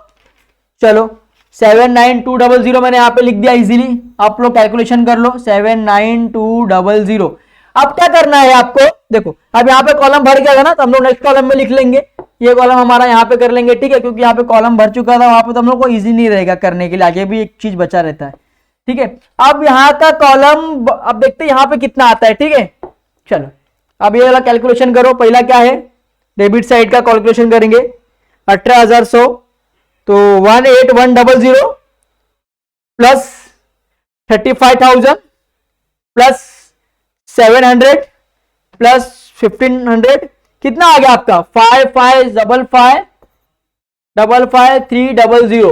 चलो 79200 मैंने यहां पे लिख दिया इजीली, आप लोग कैलकुलेशन कर लो 79200। अब क्या करना है आपको, देखो अब यहाँ पे कॉलम भर गया था ना, तो हम लोग नेक्स्ट कॉलम में लिख लेंगे। ये कॉलम हमारा यहाँ पे कर लेंगे, ठीक है, क्योंकि यहाँ पे कॉलम भर चुका था वहां पे, तो हम लोग को इजी नहीं रहेगा करने के लिए, आगे भी एक चीज बचा रहता है, ठीक है। अब यहाँ का कॉलम अब देखते हैं यहाँ पे कितना आता है, ठीक है। चलो अब ये वाला कैलकुलेशन करो। पहला क्या है, डेबिट साइड का कैलकुलेशन करेंगे, 18,100, तो 18,100 प्लस 35,000 प्लस 700 प्लस 1,500, कितना आ गया आपका 55,555,300।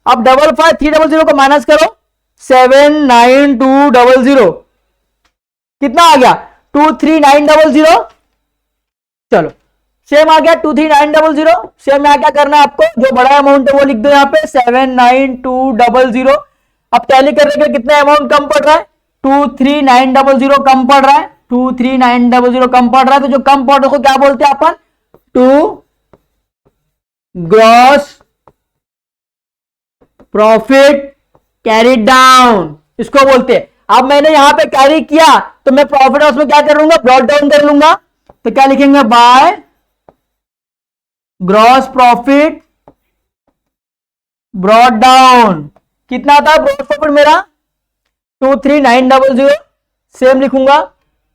अब 55,300 को माइनस करो 79200, कितना आ गया 23,900। चलो सेम आ गया 23,900। सेम यहाँ क्या करना है आपको, जो बड़ा अमाउंट है वो लिख दो यहाँ पे 79200। अब टैली करने के कितना अमाउंट कम पड़ रहा है, 23,900 कम पड़ रहा है, 23,900 कम पड़ रहा है। तो जो कम पड़ रहा है क्या बोलते हैं अपन, to gross profit carry down, इसको बोलते हैं। अब मैंने यहां पे कैरी किया तो मैं प्रॉफिट लॉस में क्या कर लूंगा, ब्रॉट डाउन कर लूंगा। तो क्या लिखेंगे, by gross profit brought down. कितना था ग्रॉस प्रॉफिट मेरा 23,900, सेम लिखूंगा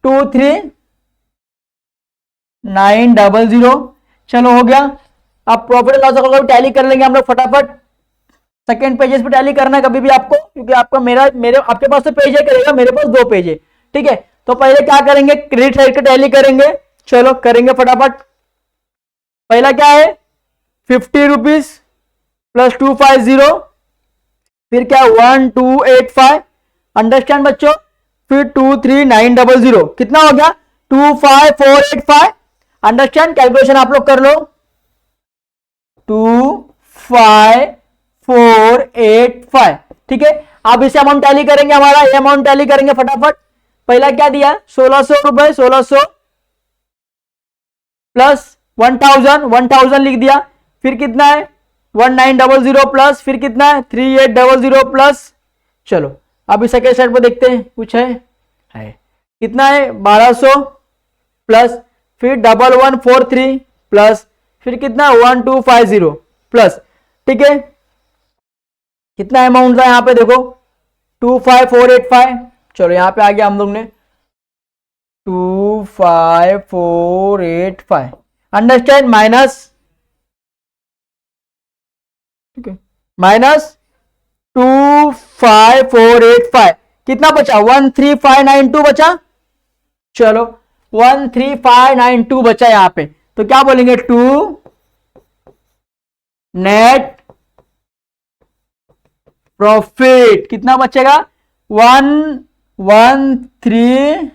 23,900। चलो हो गया। अब प्रॉफिट लॉस अकाउंट टैली कर लेंगे हम लोग फटाफट। सेकंड पेजेस पे टैली करना है कभी भी आपको, क्योंकि आपका मेरे आपके पास तो पेज है करेगा, मेरे पास 2 पेज है, ठीक है। तो पहले क्या करेंगे, क्रेडिट साइड का टैली करेंगे। चलो करेंगे फटाफट। पहला क्या है 50 रुपीज प्लस 250, फिर क्या 1285। अंडरस्टैंड बच्चों। फिर 23,900, कितना हो गया 25,485। अंडरस्टैंड, कैलकुलेशन आप लोग कर लो 25,485, ठीक है। अब इसे अमाउंट टैली करेंगे, हमारा ये अमाउंट टैली करेंगे फटाफट। पहला क्या दिया 1,600 रुपए, 1,600 प्लस 1,000 लिख दिया। फिर कितना है 1900 प्लस, फिर कितना है 3800 प्लस। चलो अब इस सेकेंड साइड पर देखते हैं कुछ है कितना है 1,200 प्लस, फिर 1143 प्लस, फिर कितना 1250 प्लस, ठीक है। कितना अमाउंट था यहां पे देखो 25,485। चलो यहां पे आ गया हम लोग ने 25,485। अंडरस्टैंड, माइनस, ठीक है, माइनस 25,485, कितना बचा 13,592 बचा। चलो 13592 बचा यहां पे, तो क्या बोलेंगे 2 नेट प्रॉफिट कितना बचेगा 113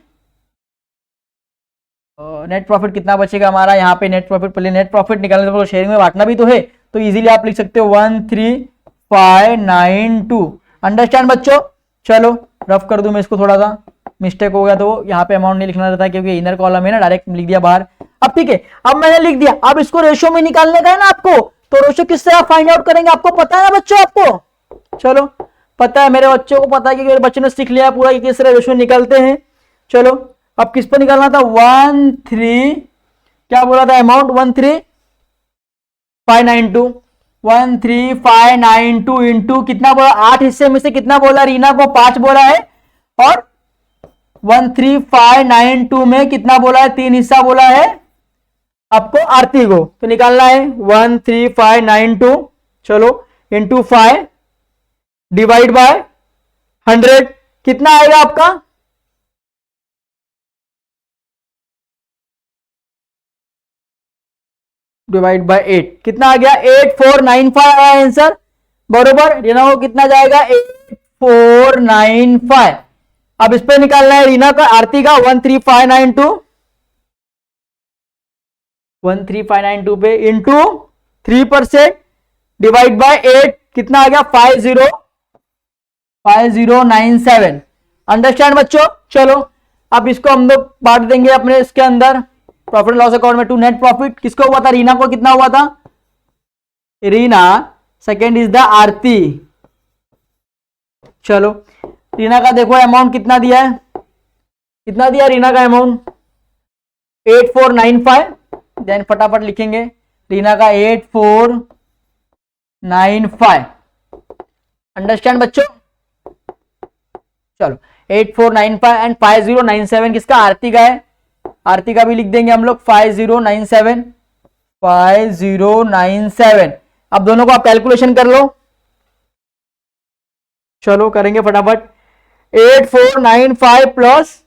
नेट प्रॉफिट कितना बचेगा हमारा यहाँ पे नेट प्रॉफिट, पहले नेट प्रॉफिट निकालने तो शेयरिंग में बांटना भी तो है, तो इजीली आप लिख सकते हो 13592। अंडरस्टैंड बच्चों। चलो रफ कर दूं मैं इसको, थोड़ा सा मिस्टेक हो गया तो यहाँ पे अमाउंट नहीं लिखना रहता क्योंकि इनर कॉलम है ना, डायरेक्ट लिख दिया बाहर। अब ठीक है, अब मैंने लिख दिया, अब इसको रेशो में निकालने का है ना आपको, तो रेशो किससे आप फाइंड आउट करेंगे, आपको पता है ना बच्चों, आपको चलो पता है, मेरे बच्चों को पता है कि मेरे बच्चे ने सीख लिया पूरा कि किस तरह रेशो निकालते हैं। चलो अब किस पर निकालना था 13 क्या बोला था अमाउंट 13592 13592 इंटू कितना बोला 8 हिस्से में से कितना बोला रीना को 5 बोला है, और 13592 में कितना बोला है 3 हिस्सा बोला है आपको आरती को, तो निकालना है 13592 चलो इंटू 5 डिवाइड बाय 100 कितना आएगा आपका डिवाइड बाय 8 कितना आ गया 8495 आया आंसर बरोबर। रीना को कितना जाएगा 8495। अब इस पे निकालना है रीना का आरती का 13592 पे इंटू 3% डिवाइड बाय 8 कितना आ गया 5097। अंडरस्टैंड बच्चों। चलो अब इसको हम लोग बांट देंगे अपने इसके अंदर प्रॉफिट लॉस अकाउंट में। टू नेट प्रॉफिट किसको हुआ था रीना को कितना हुआ था रीना, सेकेंड इज द आरती। चलो रीना का देखो अमाउंट कितना दिया है, कितना दिया रीना का अमाउंट 8495, देन फटाफट लिखेंगे रीना का 8495। अंडरस्टैंड बच्चों। चलो 8495 एंड 5097 किसका आरती का है, आरती का भी लिख देंगे हम लोग 5097। अब दोनों को आप कैलकुलेशन कर लो, चलो करेंगे फटाफट 8495 प्लस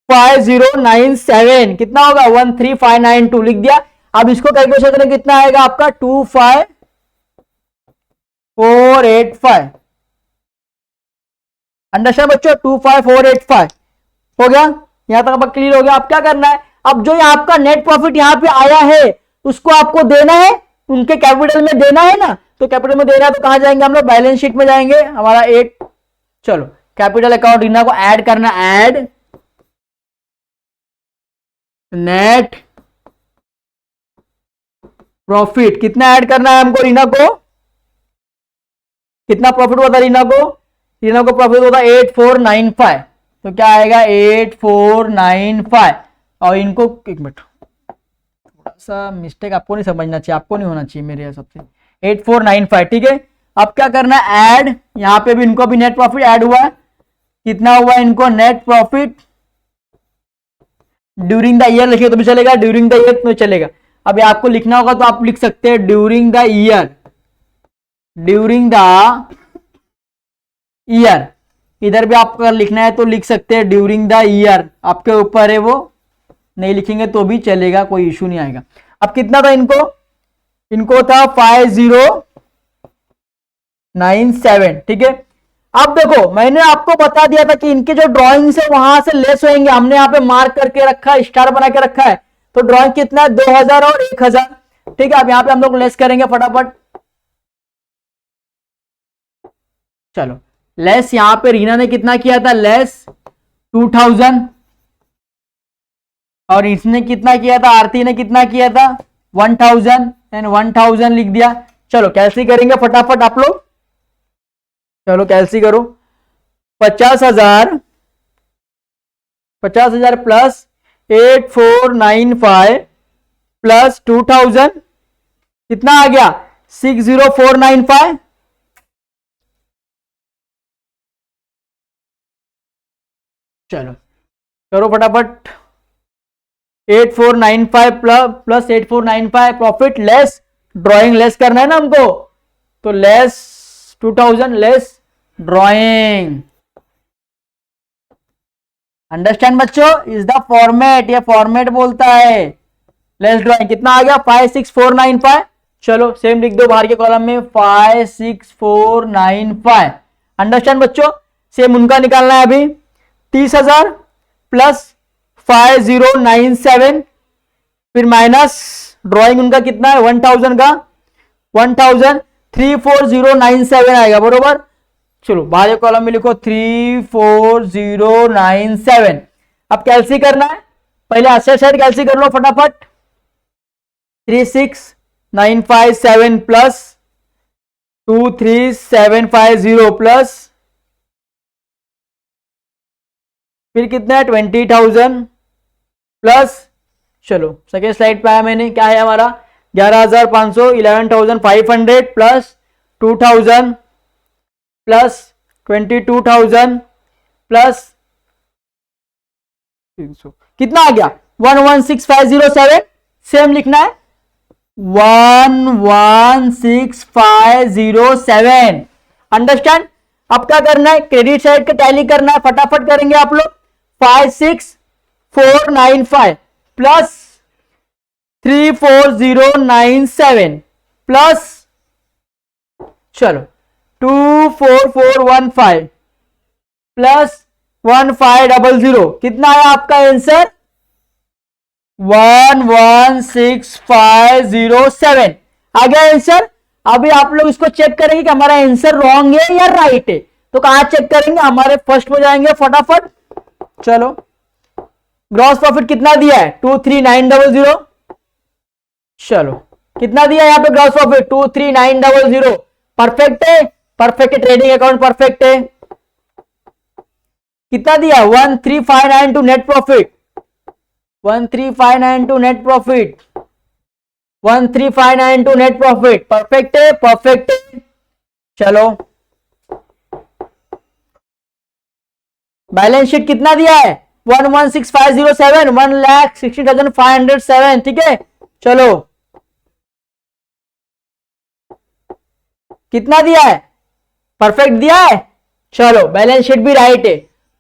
5097 कितना होगा 13592 लिख दिया। अब इसको कैलकुलेशन करें कितना आएगा आपका 25485। अंडरस्टैंड बच्चों 25485 हो गया, यहां तक आपका क्लियर हो गया। अब क्या करना है, अब जो यहाँ आपका नेट प्रॉफिट यहां पे आया है उसको आपको देना है, उनके कैपिटल में देना है ना, तो कैपिटल में देना है तो कहां जाएंगे हम लोग बैलेंस शीट में जाएंगे हमारा 8। चलो कैपिटल अकाउंट रीना को ऐड करना, ऐड नेट प्रॉफिट कितना ऐड करना है हमको रीना को, कितना प्रॉफिट हुआ था रीना को प्रॉफिट होता 8495, तो क्या आएगा 8495। और इनको एक मिनट थोड़ा सा मिस्टेक आपको नहीं समझना चाहिए, आपको नहीं होना चाहिए मेरे हिसाब से 8495 ठीक है। अब क्या करना है ऐड, यहां पे भी इनको भी नेट प्रॉफिट ऐड हुआ है, कितना हुआ इनको net profit during the year लिखिए तो भी चलेगा, ड्यूरिंग द ईयर तो चलेगा। अब आपको लिखना होगा तो आप लिख सकते हैं ड्यूरिंग द ईयर, इधर भी आपको अगर लिखना है तो लिख सकते हैं ड्यूरिंग द ईयर, आपके ऊपर है वो, नहीं लिखेंगे तो भी चलेगा, कोई इशू नहीं आएगा। अब कितना था इनको था 5097 ठीक है। अब देखो मैंने आपको बता दिया था कि इनके जो ड्राइंग्स है वहां से लेस होंगे, हमने यहाँ पे मार्क करके रखा है, स्टार बना के रखा है, तो ड्राइंग कितना है 2000 और 1000 ठीक है। अब यहाँ पे हम लोग लेस करेंगे फटाफट, चलो लेस यहां पे रीना ने कितना किया था लेस 2000, और इसने कितना किया था आरती ने कितना किया था 1000 एंड 1000 लिख दिया। चलो कैलसी करेंगे फटाफट आप लोग, चलो कैलसी करो 50,000 प्लस 8495 प्लस 2000 कितना आ गया 60495। चलो करो फटाफट 8495 plus 8495 profit less drawing less करना है ना हमको, तो लेस 2000 लेस ड्राइंग। अंडरस्टैंड बच्चों, इज द फॉर्मेट, ये फॉर्मेट बोलता है। लेट्स ड्राइंग, कितना आ गया 56495। चलो सेम लिख दो बाहर के कॉलम में 56495। अंडरस्टैंड बच्चों, सेम उनका निकालना है अभी। 30,000 प्लस 5097 फिर माइनस ड्राइंग उनका कितना है 1000 का, 34097 आएगा बरोबर। चलो बाहर कॉलम में लिखो 34097। अब कैलसी करना है, पहले असेट साइड कैलसी कर लो फटाफट। 36957 प्लस 23750 प्लस फिर कितना है 20,000 प्लस, चलो सेकेंड स्लाइड पे आया मैंने, क्या है हमारा 11,500, 11,500 प्लस 2,000 प्लस 22,000 प्लस 300, कितना आ गया 116507। सेम लिखना है 116507। अंडरस्टैंड। अब क्या करना है, क्रेडिट साइड का टैली करना है, फटाफट करेंगे आप लोग। 56495 प्लस 34097 प्लस चलो 24415 प्लस 1500, कितना है आपका आंसर 116507 आ गया आंसर। अभी आप लोग इसको चेक करेंगे कि हमारा आंसर रॉन्ग है या राइट है। तो कहां चेक करेंगे, हमारे फर्स्ट में जाएंगे फटाफट। चलो ग्रॉस प्रॉफिट कितना दिया है 23900। चलो कितना दिया है यहाँ पे ग्रॉस प्रॉफिट 23900। परफेक्ट है, परफेक्ट है, ट्रेडिंग अकाउंट परफेक्ट है। कितना दिया 13592 net profit, 13592 net profit, 13592 net profit, perfect है, परफेक्ट है। चलो बैलेंस शीट कितना दिया है 116507, 1,60,507, ठीक है। चलो कितना दिया है, परफेक्ट दिया है। चलो बैलेंस शीट भी राइट है।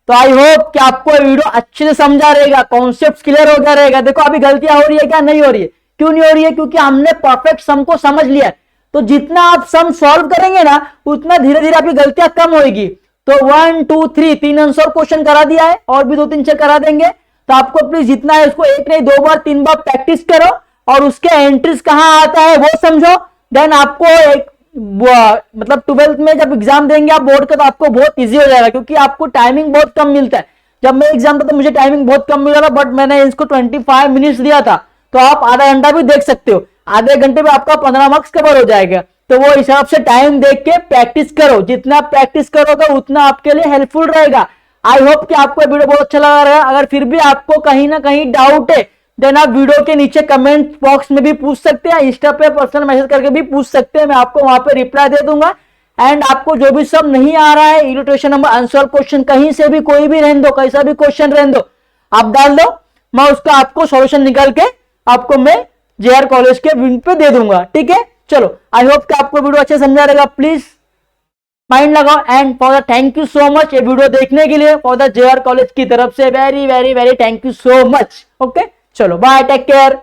तो आई होप कि आपको वीडियो अच्छे से समझा रहेगा, कॉन्सेप्ट क्लियर हो गया रहेगा। देखो अभी गलतियां हो रही है क्या, नहीं हो रही है। क्यों नहीं हो रही है, क्योंकि हमने परफेक्ट सम को समझ लिया है। तो जितना आप सम सॉल्व करेंगे ना, उतना धीरे धीरे आपकी गलतियां कम होगी। तो 1 2 3 तीन आंसर क्वेश्चन करा दिया है, और भी 2-3 चेक करा देंगे। तो आपको प्लीज जितना है इसको एक नहीं 2 बार 3 बार प्रैक्टिस करो, और उसके एंट्रीज कहां आता है वो समझो। देन आपको एक मतलब 12th में जब एग्जाम देंगे आप बोर्ड का, तो आपको बहुत इजी हो जाएगा, क्योंकि आपको टाइमिंग बहुत कम मिलता है। जब मैं एग्जाम था तो मुझे टाइमिंग बहुत कम मिला था, बट मैंने इसको 25 मिनट्स दिया था। तो आप आधा घंटा भी देख सकते हो, आधे घंटे में आपका 15 मार्क्स कवर हो जाएगा। तो वो हिसाब से टाइम देख के प्रैक्टिस करो, जितना प्रैक्टिस करोगे उतना आपके लिए हेल्पफुल रहेगा। आई होप कि आपको वीडियो बहुत अच्छा लगा रहेगा। अगर फिर भी आपको कहीं ना कहीं डाउट है, देन आप वीडियो के नीचे कमेंट बॉक्स में भी पूछ सकते हैं, इंस्टा पे पर्सनल मैसेज करके भी पूछ सकते हैं, मैं आपको वहां पे रिप्लाई दे दूंगा। एंड आपको जो भी सब नहीं आ रहा है, इलस्ट्रेशन नंबर, आंसर क्वेश्चन, कहीं से भी कोई भी रहने दो, कैसा भी क्वेश्चन रहने दो, आप डाल दो, मैं उसका आपको सॉल्यूशन निकाल के आपको मैं जेआर कॉलेज के लिंक पे दे दूंगा, ठीक है। चलो आई होप कि आपको वीडियो अच्छे समझा रहेगा। प्लीज माइंड लगाओ। And for the thank you so much ये वीडियो देखने के लिए, फॉर द जेआर कॉलेज की तरफ से very very very thank you so much. Okay चलो बाय, टेक केयर।